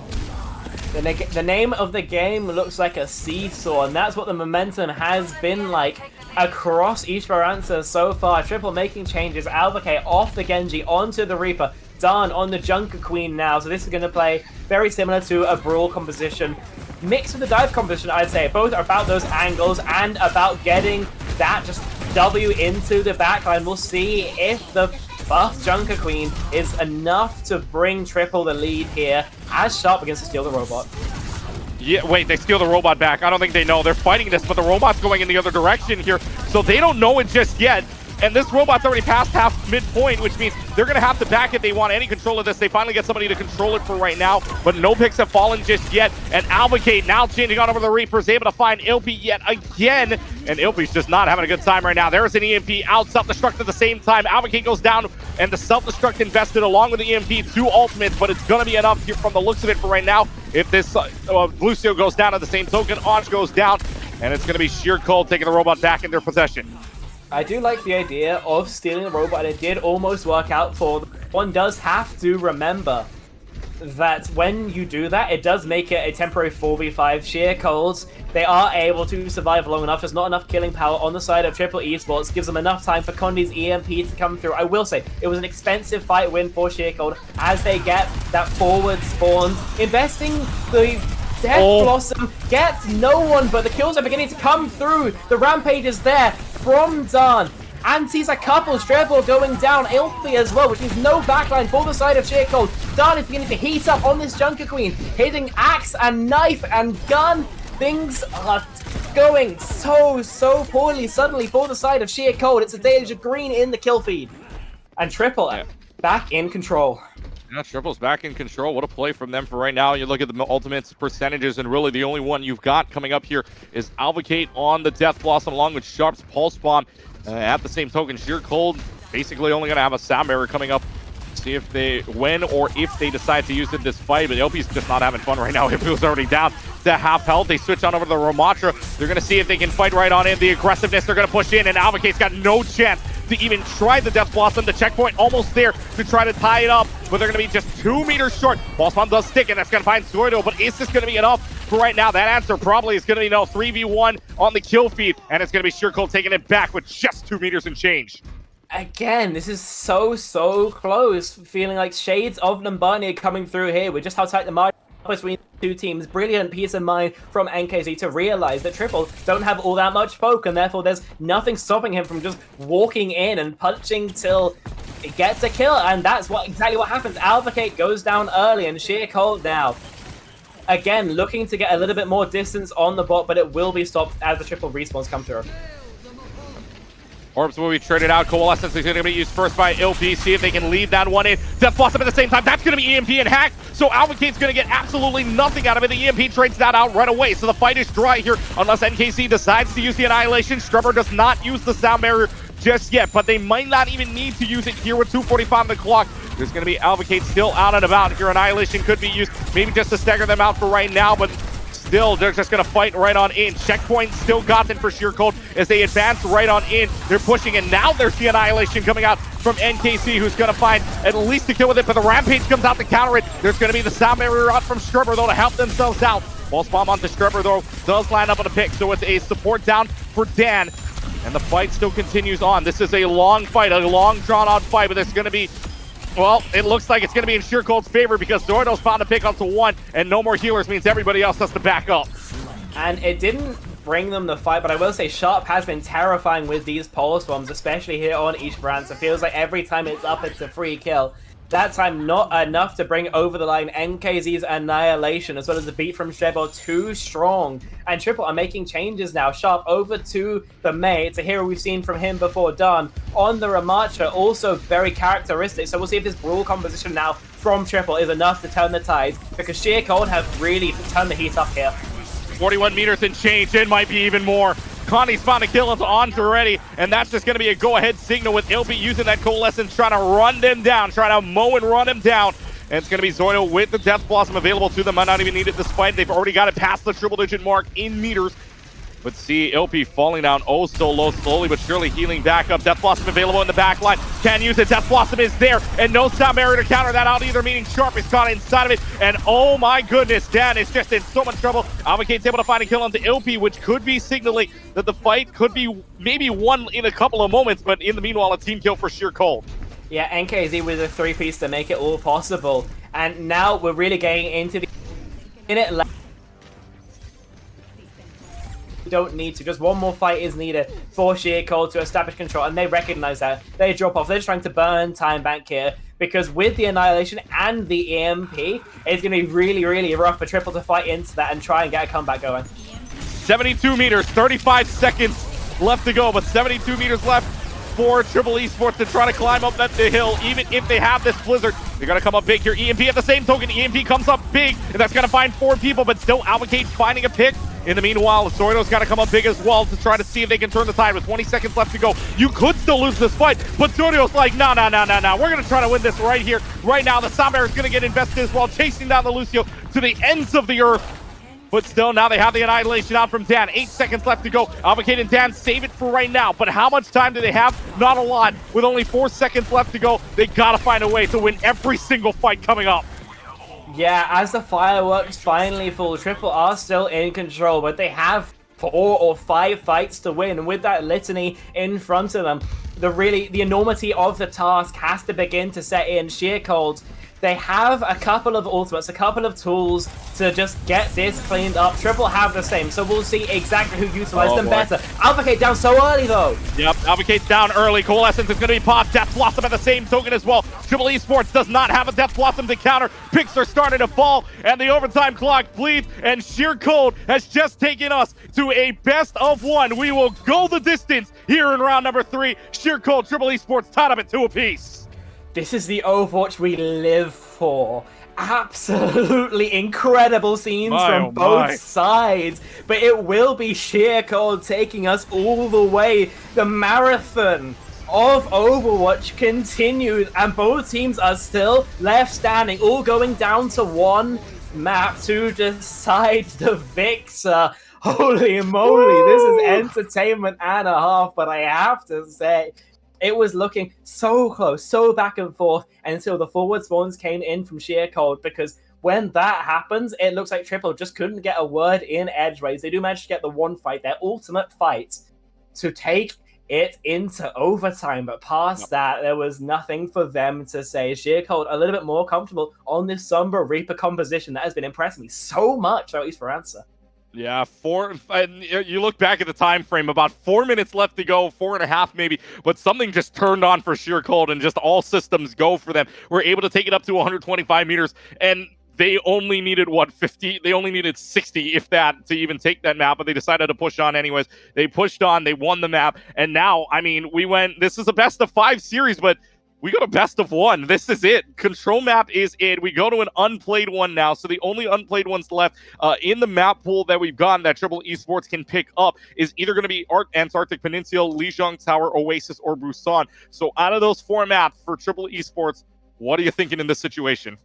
The name of the game looks like a seesaw, and that's what the momentum has been like across Esports so far. Triple making changes, Alvacate off the Genji onto the Reaper, Dawn on the Junker Queen now, so this is going to play very similar to a Brawl composition. Mixed with the dive composition, I'd say. Both are about those angles and about getting that just W into the backline. We'll see if the buff Junker Queen is enough to bring Triple the lead here as Sharp begins to steal the robot. Yeah, wait, they steal the robot back. I don't think they know. They're fighting this, but the robot's going in the other direction here, so they don't know it just yet. And this robot's already past half midpoint, which means they're going to have to back it. They want any control of this. They finally get somebody to control it for right now, but no picks have fallen just yet. And Alvacate now changing on over the Reapers, able to find Ilpy yet again. And Ilpy's just not having a good time right now. There's an EMP out, self-destruct at the same time. Alvacate goes down, and the self-destruct invested along with the EMP, 2 ultimates, but it's going to be enough here from the looks of it for right now. If this Lucio goes down at the same token, Anj goes down, and it's going to be Sheer Cold taking the robot back in their possession. I do like the idea of stealing the robot, and it did almost work out for them. One does have to remember that when you do that, it does make it a temporary 4v5. Sheer Colds, they are able to survive long enough. There's not enough killing power on the side of Triple Esports. Gives them enough time for Condi's EMP to come through. I will say, it was an expensive fight win for Sheer Cold as they get that forward spawn. Investing the Death Blossom gets no one, but the kills are beginning to come through. The Rampage is there from Dawn. And sees a couple, Treble going down, Ilpy as well, which means no backline for the side of Sheer Cold. Dawn is beginning to heat up on this Junker Queen, hitting axe and knife and gun. Things are going so poorly suddenly for the side of Sheer Cold. It's a Deja Green in the kill feed. And Triple back in control. Yeah, Triple's back in control. What a play from them for right now. You look at the ultimates percentages, and really the only one you've got coming up here is Alvacate on the Death Blossom along with Sharp's Pulse Bomb. At the same token, Sheer Cold basically only going to have a Sound Barrier coming up. See if they win or if they decide to use it this fight, but Ilpy's just not having fun right now. Ilpy was already down to half health. They switch on over to the Ramatra. They're going to see if they can fight right on in. The aggressiveness, they're going to push in, and Alvacate's got no chance to even try the Death Blossom. The checkpoint almost there to try to tie it up, but they're going to be just 2 meters short. Pulse Bomb does stick, and that's going to find Zoido, but is this going to be enough for right now? That answer probably is going to be no. 3v1 on the kill feed, and it's going to be Sheer Cold taking it back with just 2 meters and change. Again, this is so close. Feeling like shades of Numbani coming through here with just how tight the margin between the two teams. Brilliant piece of mind from NKZ to realize that Triple don't have all that much poke, and therefore there's nothing stopping him from just walking in and punching till it gets a kill, and that's exactly what happens. Alvacate goes down early, and Sheer Cold now again looking to get a little bit more distance on the bot, but it will be stopped as the Triple respawns come through. Orbs will be traded out. Coalescence is going to be used first by Ilpy. See if they can leave that one in. Death Blossom at the same time. That's going to be EMP and hacked. So Alvacate's going to get absolutely nothing out of it. The EMP trades that out right away. So the fight is dry here unless NKC decides to use the Annihilation. Strubber does not use the Sound Barrier just yet, but they might not even need to use it here with 2:45 on the clock. There's going to be Alvacate still out and about here. Annihilation could be used maybe just to stagger them out for right now, but still, they're just going to fight right on in. Checkpoint still gotten for Sheer Cold as they advance right on in. They're pushing, and now there's the Annihilation coming out from NKC, who's going to find at least a kill with it, but the Rampage comes out to counter it. There's going to be the Sound Barrier out from Strubber, though, to help themselves out. Pulse Bomb onto Strubber, though, does line up on a pick, so it's a support down for Dan, and the fight still continues on. This is a long fight, a long, drawn-out fight, but it's going to be, well, it looks like it's going to be in Sheer Cold's favor because Zoido's found a pick onto one, and no more healers means everybody else has to back up. And it didn't bring them the fight, but I will say Sharp has been terrifying with these pulse bombs, especially here on Esports. It feels like every time it's up, it's a free kill. That time, not enough to bring over the line. NKZ's Annihilation, as well as the beat from Strebo, too strong. And Triple are making changes now. Sharp over to the Mei. It's a hero we've seen from him before. Done on the Ramatra, also very characteristic. So we'll see if this Brawl composition now from Triple is enough to turn the tides, because Sheer Cold have really turned the heat up here. 41 meters and change. It might be even more. Connie's found a kill into Anj already, and that's just going to be a go-ahead signal with Ilpy using that Coalescence, trying to run them down, trying to mow and run them down. And it's going to be Zoino with the Death Blossom available to them. Might not even need it this fight. They've already got it past the triple-digit mark in meters. But see Ilpi falling down oh so low, slowly but surely healing back up. Death Blossom available in the back line. Can use it. Death Blossom is there. And no sound barrier to counter that out either, meaning Sharp is caught inside of it. And oh my goodness, Dan is just in so much trouble. Alvacate's able to find a kill onto Ilpi, which could be signaling that the fight could be maybe won in a couple of moments, but in the meanwhile, a team kill for Sheer Cold. Yeah, NKZ with a 3-piece to make it all possible. And now we're really getting into the minute left. Don't need to. Just one more fight is needed for Sheer Cold to establish control, and they recognize that. They drop off. They're just trying to burn time back here, because with the Annihilation and the EMP, it's going to be really, really rough for Triple to fight into that and try and get a comeback going. 72 meters, 35 seconds left to go, but 72 meters left for Triple Esports to try to climb up the hill. Even if they have this blizzard, they're going to come up big here. EMP at the same token. EMP comes up big, and that's going to find 4 people, but still Alvacate finding a pick. In the meanwhile, Zoino's got to come up big as well to try to see if they can turn the tide with 20 seconds left to go. You could still lose this fight, but Zoino's like, no. We're going to try to win this right here, right now. The Soundbearer is going to get invested as well, chasing down the Lucio to the ends of the earth. But still, now they have the Annihilation out from Dan. 8 seconds left to go. Alvacate and Dan save it for right now. But how much time do they have? Not a lot. With only 4 seconds left to go, they got to find a way to win every single fight coming up. Yeah, as the fireworks finally fall, Triple are still in control, but they have 4 or 5 fights to win. And with that litany in front of them, the enormity of the task has to begin to set in. Sheer Cold, they have a couple of ultimates, a couple of tools to just get this cleaned up. Triple have the same, so we'll see exactly who utilizes them better. Alvacate down so early, though. Yep, Alvacate's down early. Coalescence is going to be popped. Death Blossom at the same token as well. Triple Esports does not have a Death Blossom to counter. Picks are starting to fall, and the overtime clock bleeds, and Sheer Cold has just taken us to a best of 1. We will go the distance here in round number 3. Sheer Cold, Triple Esports tied up at 2 apiece. This is the Overwatch we live for. Absolutely incredible scenes from both sides. But it will be Sheer Cold taking us all the way. The marathon of Overwatch continues, and both teams are still left standing, all going down to one map to decide the victor. Holy moly, this is entertainment and a half, but I have to say, it was looking so close, so back and forth until the forward spawns came in from Sheer Cold, because when that happens, it looks like Triple just couldn't get a word in edgeways. They do manage to get the one fight, their ultimate fight, to take it into overtime, but past that, there was nothing for them to say. Sheer Cold a little bit more comfortable on this Sombra Reaper composition that has been impressing me so much, at least for Answer. Yeah, you look back at the time frame, about 4 minutes left to go, 4.5 maybe, but something just turned on for Sheer Cold, and just all systems go for them. We're able to take it up to 125 meters, and they only needed, 50? They only needed 60, if that, to even take that map, but they decided to push on anyways. They pushed on, they won the map, and now, I mean, this is a best of 5 series, but we go to best of 1. This is it. Control map is it. We go to an unplayed one now. So the only unplayed ones left in the map pool that we've gotten that Triple Esports can pick up is either going to be Antarctic Peninsula, Lijiang Tower, Oasis, or Busan. So out of those 4 maps for Triple Esports, what are you thinking in this situation?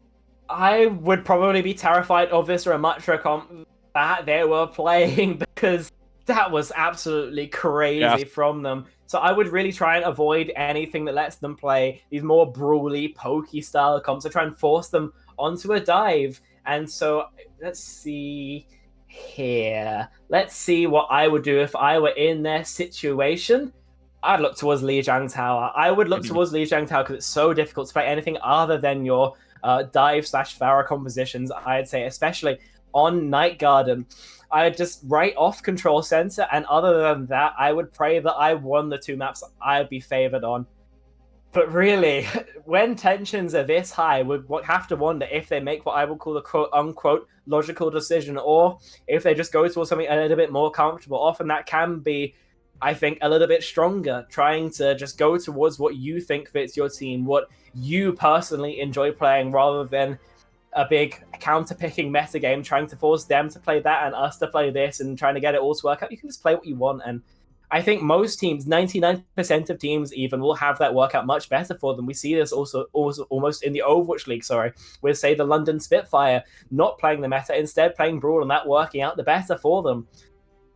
I would probably be terrified of this Ramatra comp that they were playing, because that was absolutely crazy from them. So I would really try and avoid anything that lets them play these more brawly, pokey style comps to try and force them onto a dive. And so let's see here. Let's see what I would do if I were in their situation. I'd look towards Lijiang Tower. I would look towards Lijiang Tower because it's so difficult to play anything other than your dive/Pharah compositions, I'd say, especially on Night Garden. I would just write off Control Center, and other than that, I would pray that I won the 2 maps I'd be favored on. But really, when tensions are this high, we'd have to wonder if they make what I would call a quote-unquote logical decision, or if they just go towards something a little bit more comfortable. Often that can be, I think, a little bit stronger, trying to just go towards what you think fits your team, what you personally enjoy playing, rather than a big counter-picking metagame, trying to force them to play that and us to play this and trying to get it all to work out. You can just play what you want, and I think most teams, 99% of teams even, will have that work out much better for them. We see this also almost in the Overwatch League, with, say, the London Spitfire not playing the meta, instead playing Brawl, and that working out the better for them.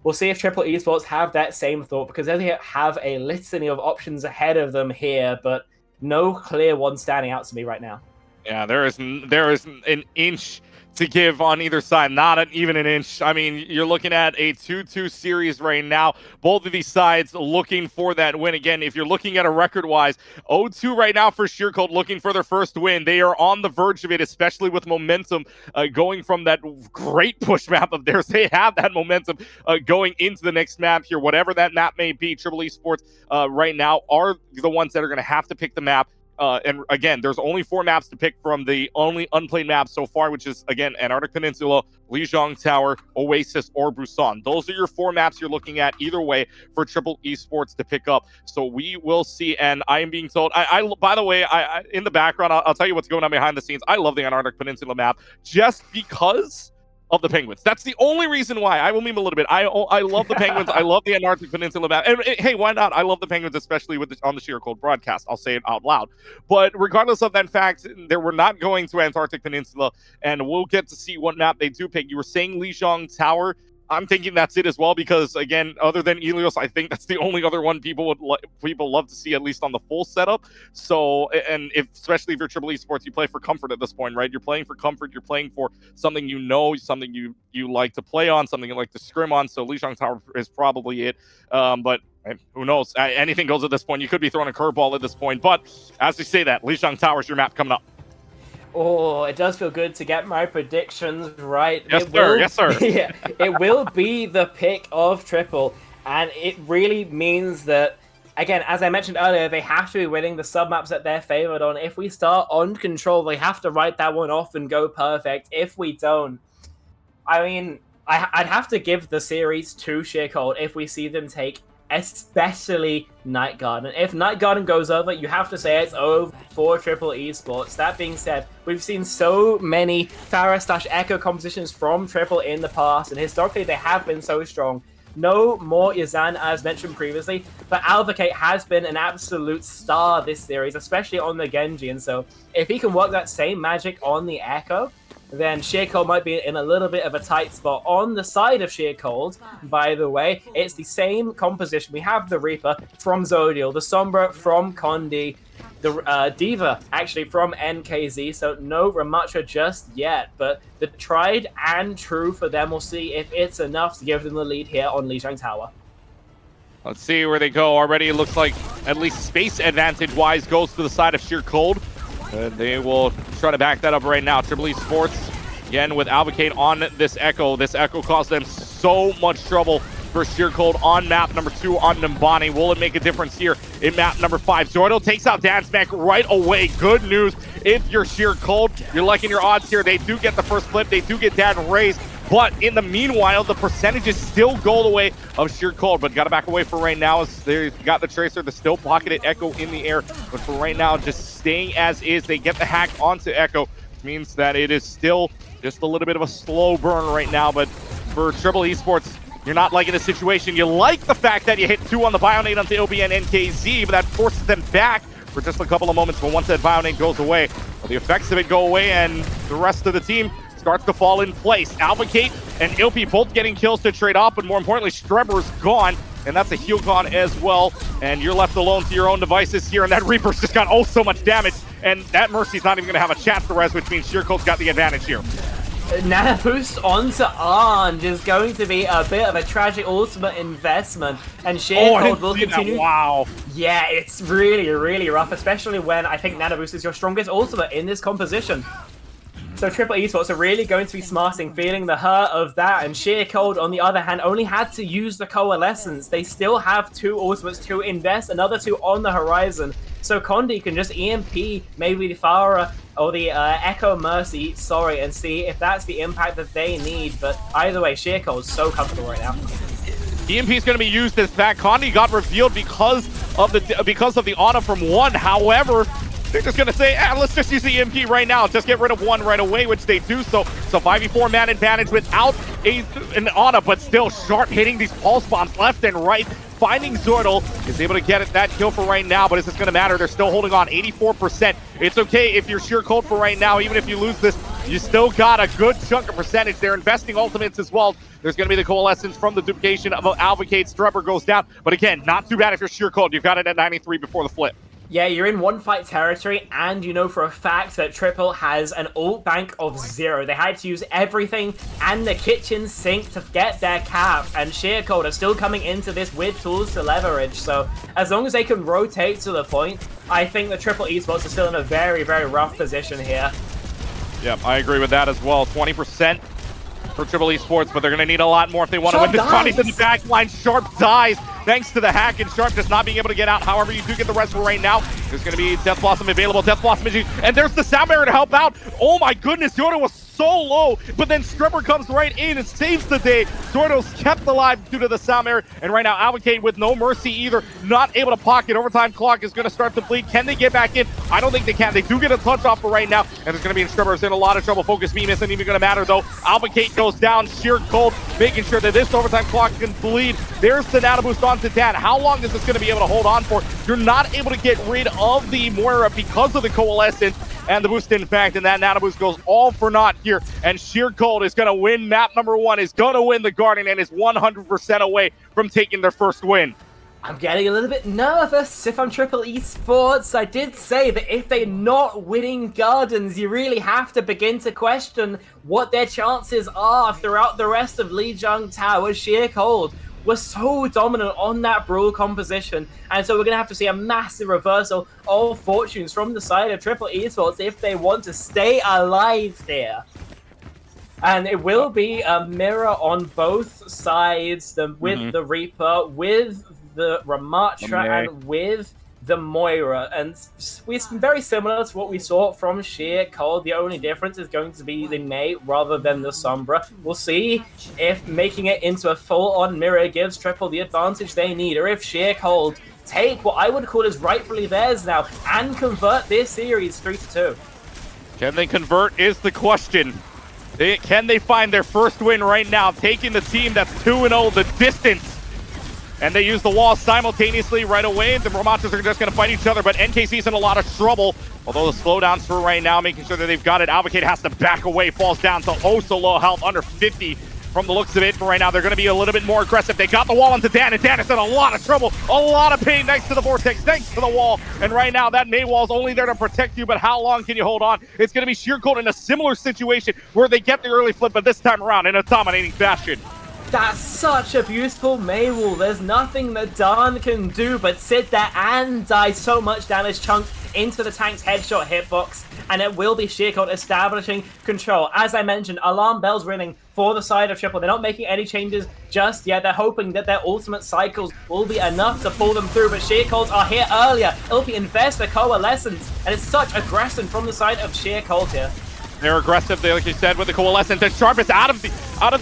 We'll see if Triple Esports have that same thought, because they have a litany of options ahead of them here, but no clear one standing out to me right now. Yeah, there is an inch to give on either side, not even an inch. I mean, you're looking at a 2-2 series right now. Both of these sides looking for that win. Again, if you're looking at a record-wise, 0-2 right now for Sheer Cold, looking for their first win. They are on the verge of it, especially with momentum going from that great push map of theirs. They have that momentum going into the next map here, whatever that map may be. Triple Esports right now are the ones that are going to have to pick the map. And again, there's only 4 maps to pick from, the only unplayed map so far, which is, again, Antarctic Peninsula, Lijiang Tower, Oasis, or Busan. Those are your 4 maps you're looking at either way for Triple Esports to pick up. So we will see. And I am being told, by the way, I in the background, I'll tell you what's going on behind the scenes. I love the Antarctic Peninsula map just because of the Penguins. That's the only reason why. I will meme a little bit. I love the Penguins. I love the Antarctic Peninsula map. And hey, why not? I love the Penguins, especially with on the Sheer Cold broadcast. I'll say it out loud. But regardless of that fact, we're not going to Antarctic Peninsula, and we'll get to see what map they do pick. You were saying Lijiang Tower. I'm thinking that's it as well, because again, other than Ilios, I think that's the only other one people love to see, at least on the full setup. So, and especially if you're Triple Esports, you play for comfort at this point, right? You're playing for comfort. You're playing for something you know, something you like to play on, something you like to scrim on. So Lijiang Tower is probably it. But who knows? Anything goes at this point. You could be throwing a curveball at this point. But as we say that, Lijiang Tower is your map coming up. Oh, it does feel good to get my predictions right. Yes, sir. Yes, sir. Yeah, it will be the pick of Triple, and it really means that, again, as I mentioned earlier, they have to be winning the sub-maps that they're favored on. If we start on Control, they have to write that one off and go perfect. If we don't, I mean, I'd have to give the series to Sheer Cold if we see them take especially Night Garden. If Night Garden goes over, you have to say it's over for Triple Esports. That being said, we've seen so many Pharah/Echo compositions from Triple in the past, and historically they have been so strong. No more Yazan, as mentioned previously, but Alvacate has been an absolute star this series, especially on the Genji, and so if he can work that same magic on the Echo, then Sheer Cold might be in a little bit of a tight spot. On the side of Sheer Cold, by the way, it's the same composition. We have the Reaper from Zodial, the Sombra from Condi, the Diva actually from NKZ, so no Ramattra just yet, but the tried and true for them. We'll see if it's enough to give them the lead here on Lijiang Tower. Let's see where they go. Already it looks like at least space advantage-wise goes to the side of Sheer Cold. They will try to back that up right now. Triple Esports, again, with Alvacate on this Echo. This Echo caused them so much trouble for Sheer Cold on map number 2 on Nimbani. Will it make a difference here in map number 5? Zordel takes out Dansmack right away. Good news if you're Sheer Cold. You're liking your odds here. They do get the first flip. They do get that raised. But in the meanwhile, the percentages still go the way of Sheer Cold. But got to back away for right now as they've got the Tracer, the still pocketed Echo in the air. But for right now, just staying as is. They get the hack onto Echo, which means that it is still just a little bit of a slow burn right now. But for Triple Esports, you're not liking the situation. You like the fact that you hit 2 on the Bionade onto LB and NKZ, but that forces them back for just a couple of moments. But once that Bionade goes away, well, the effects of it go away, and the rest of the team starts to fall in place. Alvacate and Ilpi both getting kills to trade off, but more importantly, Strebber's gone, and that's a heal gone as well. And you're left alone to your own devices here, and that Reaper's just got so much damage, and that Mercy's not even going to have a chance to res, which means Sheer Cold's got the advantage here. Nana boost onto Arnge is going to be a bit of a tragic ultimate investment, and Sheer Cold will continue. That. Wow. Yeah, it's really, really rough, especially when I think Nana boost is your strongest ultimate in this composition. So Triple Esports are really going to be smarting, feeling the hurt of that, and Sheer Cold, on the other hand, only had to use the Coalescence. They still have 2 ultimates to invest, another 2 on the horizon. So Condi can just EMP maybe the Farah or the Echo Mercy, and see if that's the impact that they need. But either way, Sheer Cold's so comfortable right now. EMP is going to be used as that. Condi got revealed because of the Ana from 1. However, they're just going to say, let's just use the EMP right now. Just get rid of 1 right away, which they do. So 5v4 man advantage without an Ana, but still Sharp hitting these pulse bombs left and right. finding Zordel, is able to get it, that kill for right now, but is this going to matter? They're still holding on 84%. It's okay if you're sheer cold for right now, even if you lose this, you still got a good chunk of percentage. They're investing ultimates as well. There's going to be the coalescence from the duplication of Alvocate. Strubber goes down, but again, not too bad if you're sheer cold. You've got it at 93 before the flip. Yeah, you're in one fight territory, and you know for a fact that Triple has an ult bank of 0. They had to use everything and the kitchen sink to get their cap, and Sheer Cold are still coming into this with tools to leverage. So as long as they can rotate to the point, I think the Triple Esports are still in a very, very rough position here. Yep, I agree with that as well. 20% for Triple Esports, but they're going to need a lot more if they want to win this. Connie's in the back line. Sharp dies thanks to the hack, and Sharp just not being able to get out. However, you do get the rest for right now. There's going to be Death Blossom available. Death Blossom, and there's the Sound Barrier to help out. Oh my goodness, Yoda was so low, but then Stripper comes right in and saves the day. Zordo's kept alive due to the Sound Barrier, and right now Alvocate with no mercy either, not able to pocket. Overtime clock is going to start to bleed. Can they get back in? I don't think they can. They do get a touch off for right now, and there's going to be Stripper's in a lot of trouble. Focus beam isn't even going to matter though. Alvocate goes down, sheer cold, making sure that this overtime clock can bleed. There's the nano boost onto Dan. How long is this going to be able to hold on for? You're not able to get rid of the Moira because of the coalescence and the boost in fact, and that nano boost goes all for naught here, and Sheer Cold is going to win map number 1, is going to win the Garden, and is 100% away from taking their first win. I'm getting a little bit nervous if I'm Triple Esports. I did say that if they're not winning Gardens, you really have to begin to question what their chances are throughout the rest of Lijiang Tower. Sheer Cold was so dominant on that Brawl composition, and so we're going to have to see a massive reversal of fortunes from the side of Triple Esports if they want to stay alive there. And it will be a mirror on both sides, with the Reaper, with the Ramatra, and with the Moira, and it's very similar to what we saw from Sheer Cold. The only difference is going to be the Mei rather than the Sombra. We'll see if making it into a full-on mirror gives Triple the advantage they need, or if Sheer Cold take what I would call is rightfully theirs now and convert this series 3-2. Can they convert is the question. Can they find their first win right now, taking the team that's 2-0 the distance? And they use the wall simultaneously right away. The Ramatras are just going to fight each other, but NKC's in a lot of trouble. Although the slowdowns for right now, making sure that they've got it. Alvocate has to back away, falls down to oh so low health, under 50 from the looks of it. For right now, they're going to be a little bit more aggressive. They got the wall onto Dan, and Dan is in a lot of trouble, a lot of pain thanks to the Vortex, thanks to the wall. And right now, that May wall is only there to protect you, but how long can you hold on? It's going to be Sheer Cold in a similar situation where they get the early flip, but this time around in a dominating fashion. That's such a beautiful May wall. There's nothing that Dan can do but sit there and die. So much damage chunked into the tank's headshot hitbox, and it will be Sheer Cold establishing control. As I mentioned, alarm bells ringing for the side of Triple. They're not making any changes just yet. They're hoping that their ultimate cycles will be enough to pull them through, but Sheer Colds are here earlier. It'll be invest the coalescence, and it's such aggression from the side of Sheer Cold here. They're aggressive, like you said, with the coalescence, and Sharp is out of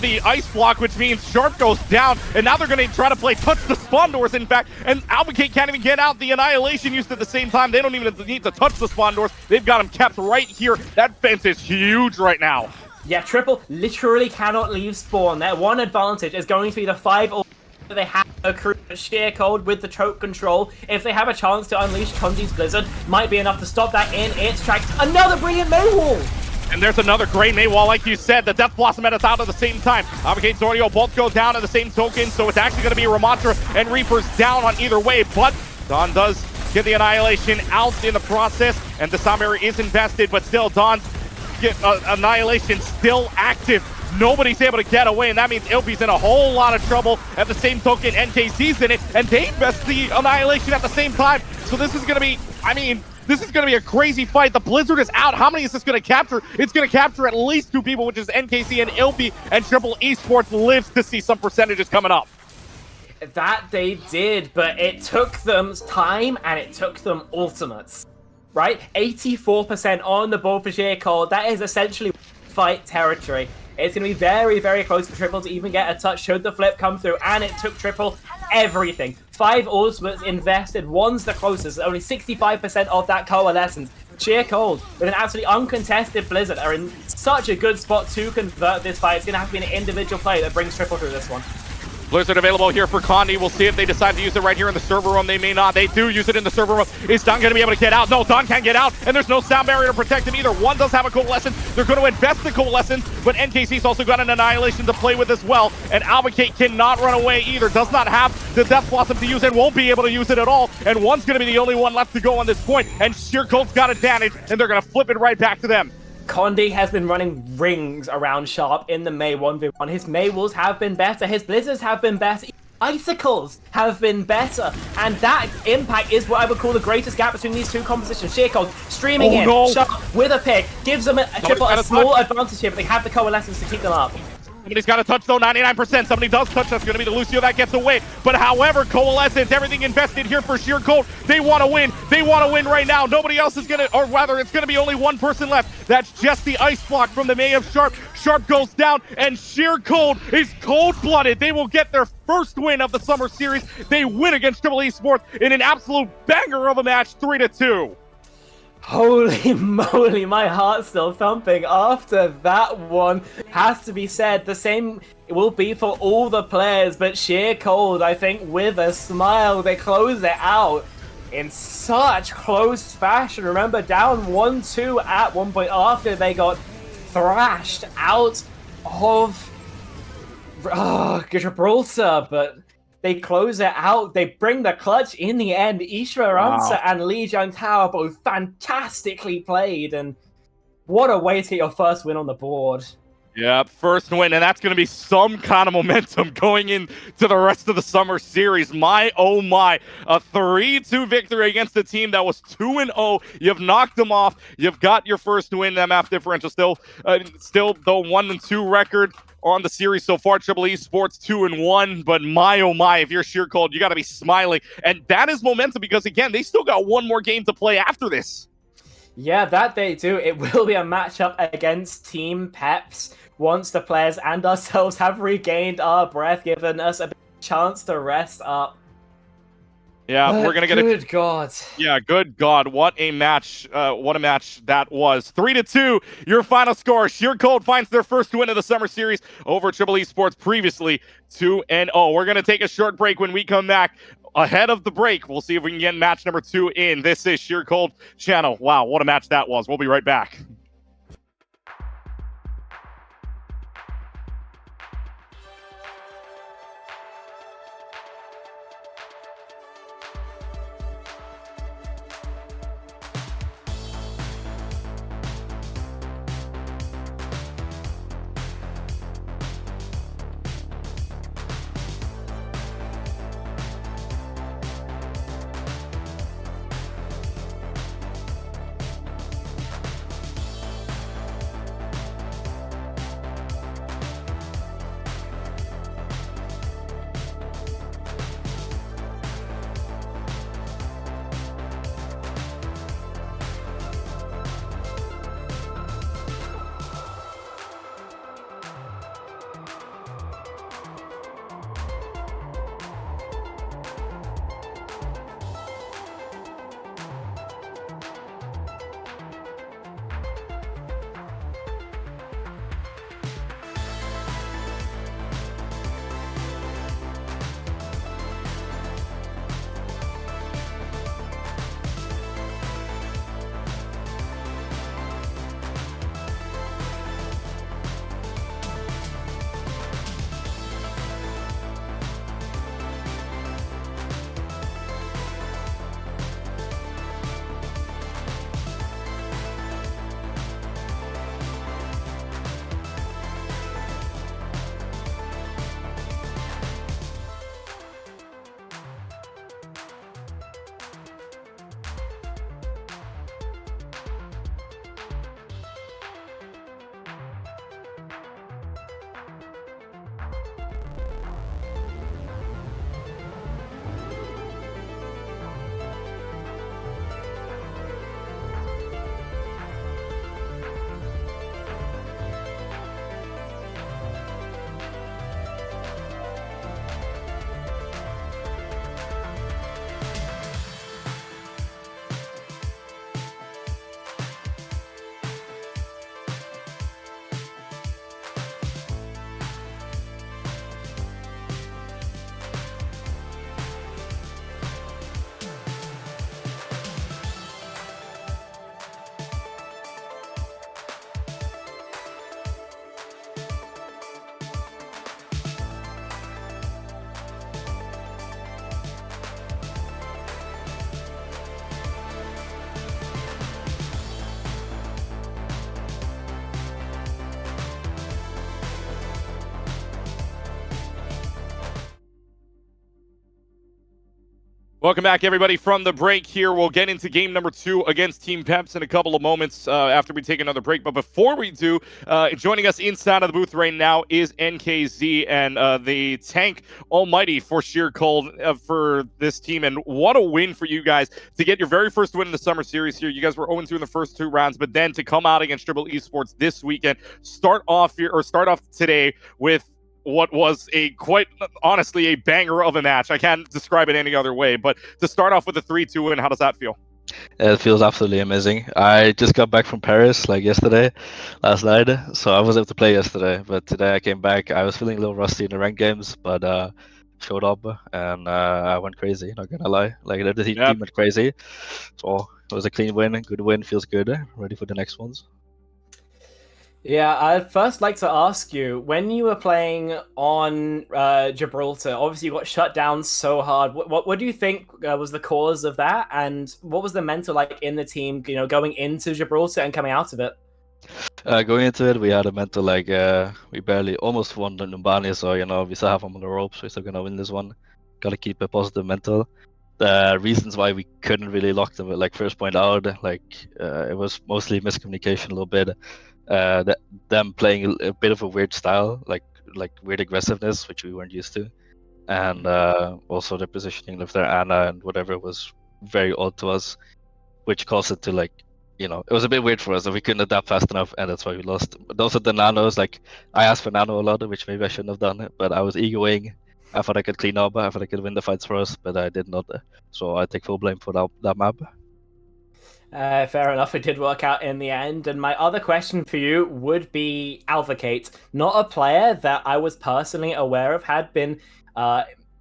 the ice block, which means Sharp goes down, and now they're going to try to play touch the spawn doors, in fact, and Alvocate can't even get out. The Annihilation used at the same time. They don't even need to touch the spawn doors. They've got them kept right here. That fence is huge right now. Yeah, Triple literally cannot leave spawn. Their one advantage is going to be the 5 they have accrued Sheer Cold with the choke control. If they have a chance to unleash Chunji's Blizzard, might be enough to stop that in its tracks. Another brilliant May wall! And there's another great May wall, like you said. The Death Blossom at us out at the same time. Alvocate, Zordio both go down at the same token, so it's actually going to be Ramantra and Reapers down on either way. But Dawn does get the Annihilation out in the process, and the Sombra is invested, but still Dawn's Annihilation still active. Nobody's able to get away, and that means Ilpi's in a whole lot of trouble. At the same token, NKC's in it, and they invest the Annihilation at the same time. So this is going to be, this is going to be a crazy fight. The Blizzard is out. How many is this going to capture? It's going to capture at least 2 people, which is NKC and Ilpi, and Triple Esports lives to see some percentages coming up. That they did, but it took them time, and it took them ultimates. Right? 84% on the board for Sheer Cold. That is essentially fight territory. It's going to be very, very close for Triple to even get a touch should the flip come through, and it took Triple everything. 5 ultimates invested, one's the closest, only 65% of that coalescence. Sheer Cold, with an absolutely uncontested Blizzard, are in such a good spot to convert this fight. It's going to have to be an individual play that brings Triple through this one. Blizzard available here for Condi. We'll see if they decide to use it right here in the server room. They may not. They do use it in the server room. Is Don going to be able to get out? No, Don can't get out, and there's no sound barrier to protect him either. One does have a Coalescence. They're going to invest the Coalescence, but NKC's also got an Annihilation to play with as well, and Albacate cannot run away either. Does not have the Death Blossom to use and won't be able to use it at all, and one's going to be the only one left to go on this point, and Sheer Cold's got advantage, and they're going to flip it right back to them. Condi has been running rings around Sharp in the May 1v1. His May Wolves have been better. His Blizzards have been better. Icicles have been better. And that impact is what I would call the greatest gap between these two compositions. Sheer Cold streaming in. No. Sharp with a pick. Gives them a small advantage here, but they have the Coalescence to keep them up. Somebody's got a touch though, 99%. Somebody does touch. That's going to be the Lucio that gets away. But however, Coalescence, everything invested here for Sheer Cold. They want to win. They want to win right now. Nobody else is going to, or rather, it's going to be only one person left. That's just the Ice Block from the May of Sharp. Sharp goes down, and Sheer Cold is cold-blooded. They will get their first win of the Summer Series. They win against Triple Esports in an absolute banger of a match, 3-2. Holy moly, my heart's still thumping after that one. Has to be said, the same will be for all the players, but Sheer Cold, I think, with a smile, they close it out in such close fashion. Remember, down 1-2 at one point after they got thrashed out of Gibraltar, but they close it out. They bring the clutch in the end. Esperanza and Lee Jiang Tao both fantastically played, and what a way to get your first win on the board. Yeah, first win, and that's going to be some kind of momentum going into the rest of the Summer Series. My, oh my, a 3-2 victory against a team that was 2-0. You've knocked them off. You've got your first win. MF differential still the 1-2 record on the series so far. Triple Esports 2-1, but my, oh my, if you're Sheer Cold, you got to be smiling. And that is momentum because, again, they still got one more game to play after this. Yeah, that they do. It will be a matchup against Team Peps once the players and ourselves have regained our breath, giving us a chance to rest up. Yeah, we're going to get Good God. Yeah, good God. What a match. What a match that was. 3-2, your final score. Sheer Cold finds their first win of the Summer Series over Triple Esports, previously 2-0. We're going to take a short break. When we come back, ahead of the break, we'll see if we can get match number 2 in. This is Sheer Cold Channel. Wow, what a match that was. We'll be right back. Welcome back, everybody, from the break here. We'll get into game number 2 against Team Peps in a couple of moments after we take another break. But before we do, joining us inside of the booth right now is NKZ and the tank almighty for Sheer Cold for this team. And what a win for you guys to get your very first win in the Summer Series here. You guys were 0-2 in the first 2 rounds, but then to come out against Triple Esports this weekend, start off today with what was quite honestly a banger of a match. I can't describe it any other way, but to start off with a 3-2 win, how does that feel? It feels absolutely amazing. I just got back from Paris like last night, so I was able to play yesterday. But today I came back. I was feeling a little rusty in the ranked games, but showed up and I went crazy. Not gonna lie, like the team went crazy. So it was a clean win, good win, feels good. Ready for the next ones. Yeah, I'd first like to ask you, when you were playing on Gibraltar, obviously you got shut down so hard. What do you think was the cause of that? And what was the mental like in the team, going into Gibraltar and coming out of it? Going into it, we had a mental like we barely almost won the Numbani, so we still have them on the ropes. We're still gonna win this one. Gotta keep a positive mental. The reasons why we couldn't really lock them, like first point out, it was mostly miscommunication a little bit. Them playing a bit of a weird style, like weird aggressiveness, which we weren't used to, and also the positioning of their Ana and whatever was very odd to us, which caused it to it was a bit weird for us that we couldn't adapt fast enough, and that's why we lost. But also the nanos, I asked for nano a lot, which maybe I shouldn't have done, but I was egoing. I thought I could clean up, I thought I could win the fights for us, but I did not. So I take full blame for that map. Fair enough, it did work out in the end. And my other question for you would be Alvacate, not a player that I was personally aware of, had been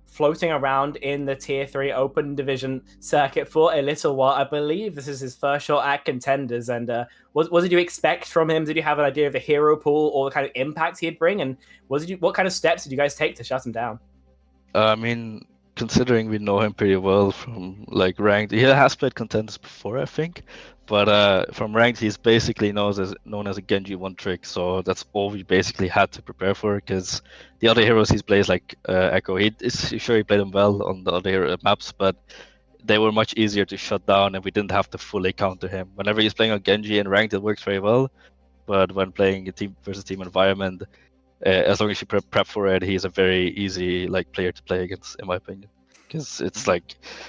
floating around in the Tier 3 Open Division circuit for a little while. I believe this is his first shot at Contenders. And what did you expect from him? Did you have an idea of the hero pool or the kind of impact he'd bring? And what kind of steps did you guys take to shut him down? I mean, considering we know him pretty well from ranked, he has played Contenders before, I think. But from ranked, he's basically known as a Genji one trick. So that's all we basically had to prepare for. Because the other heroes he's plays like Echo, he played them well on the other hero maps, but they were much easier to shut down, and we didn't have to fully counter him. Whenever he's playing on Genji in ranked, it works very well. But when playing a team versus team environment, as long as you prep for it, he's a very easy player to play against, in my opinion. Because it's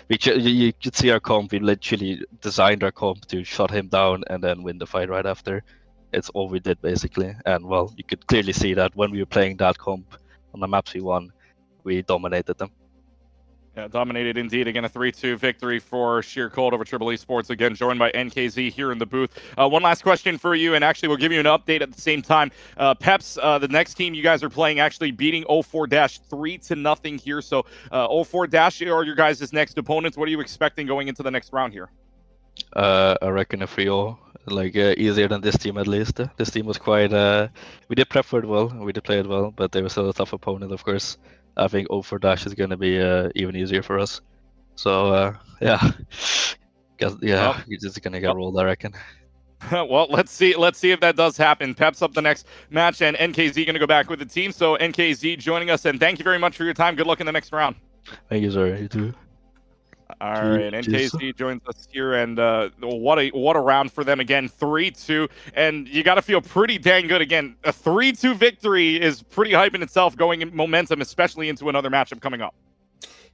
you could see our comp. We literally designed our comp to shut him down and then win the fight right after. It's all we did basically, and well, you could clearly see that when we were playing that comp on the maps we won, we dominated them. Yeah, dominated indeed. Again, a 3-2 victory for Sheer Cold over Triple Esports. Again, joined by NKZ here in the booth. One last question for you, and actually we'll give you an update at the same time. Peps, the next team you guys are playing, actually beating 04-3-0 here. So 04- are your guys' next opponents. What are you expecting going into the next round here? I reckon a 3-0, easier than this team at least. This team was quite. We did prep for it well, we did play it well, but they were still a tough opponent, of course. I think 04- is going to be even easier for us. So yeah, you're just going to get rolled, I reckon. Well, let's see if that does happen. Peps up the next match, and NKZ going to go back with the team. So NKZ joining us, and thank you very much for your time. Good luck in the next round. Thank you, sir. You too. All right, NKZ joins us here, and what a round for them again, 3-2, and you got to feel pretty dang good again. A 3-2 victory is pretty hype in itself, going in momentum, especially into another matchup coming up.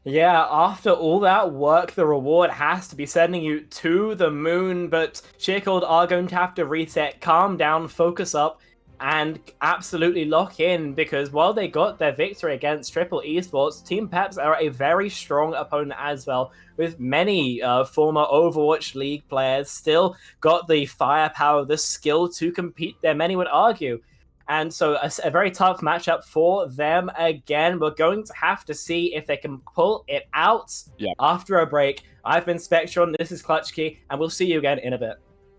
Yeah, after all that work, the reward has to be sending you to the moon, but Sheercold are going to have to reset, calm down, focus up, and absolutely lock in, because while they got their victory against Triple Esports, Team Peps are a very strong opponent as well, with many former Overwatch League players still got the firepower, the skill to compete there, many would argue. And so a very tough matchup for them again. We're going to have to see if they can pull it out after a break. I've been Spectron, this is Clutch Key, and we'll see you again in a bit.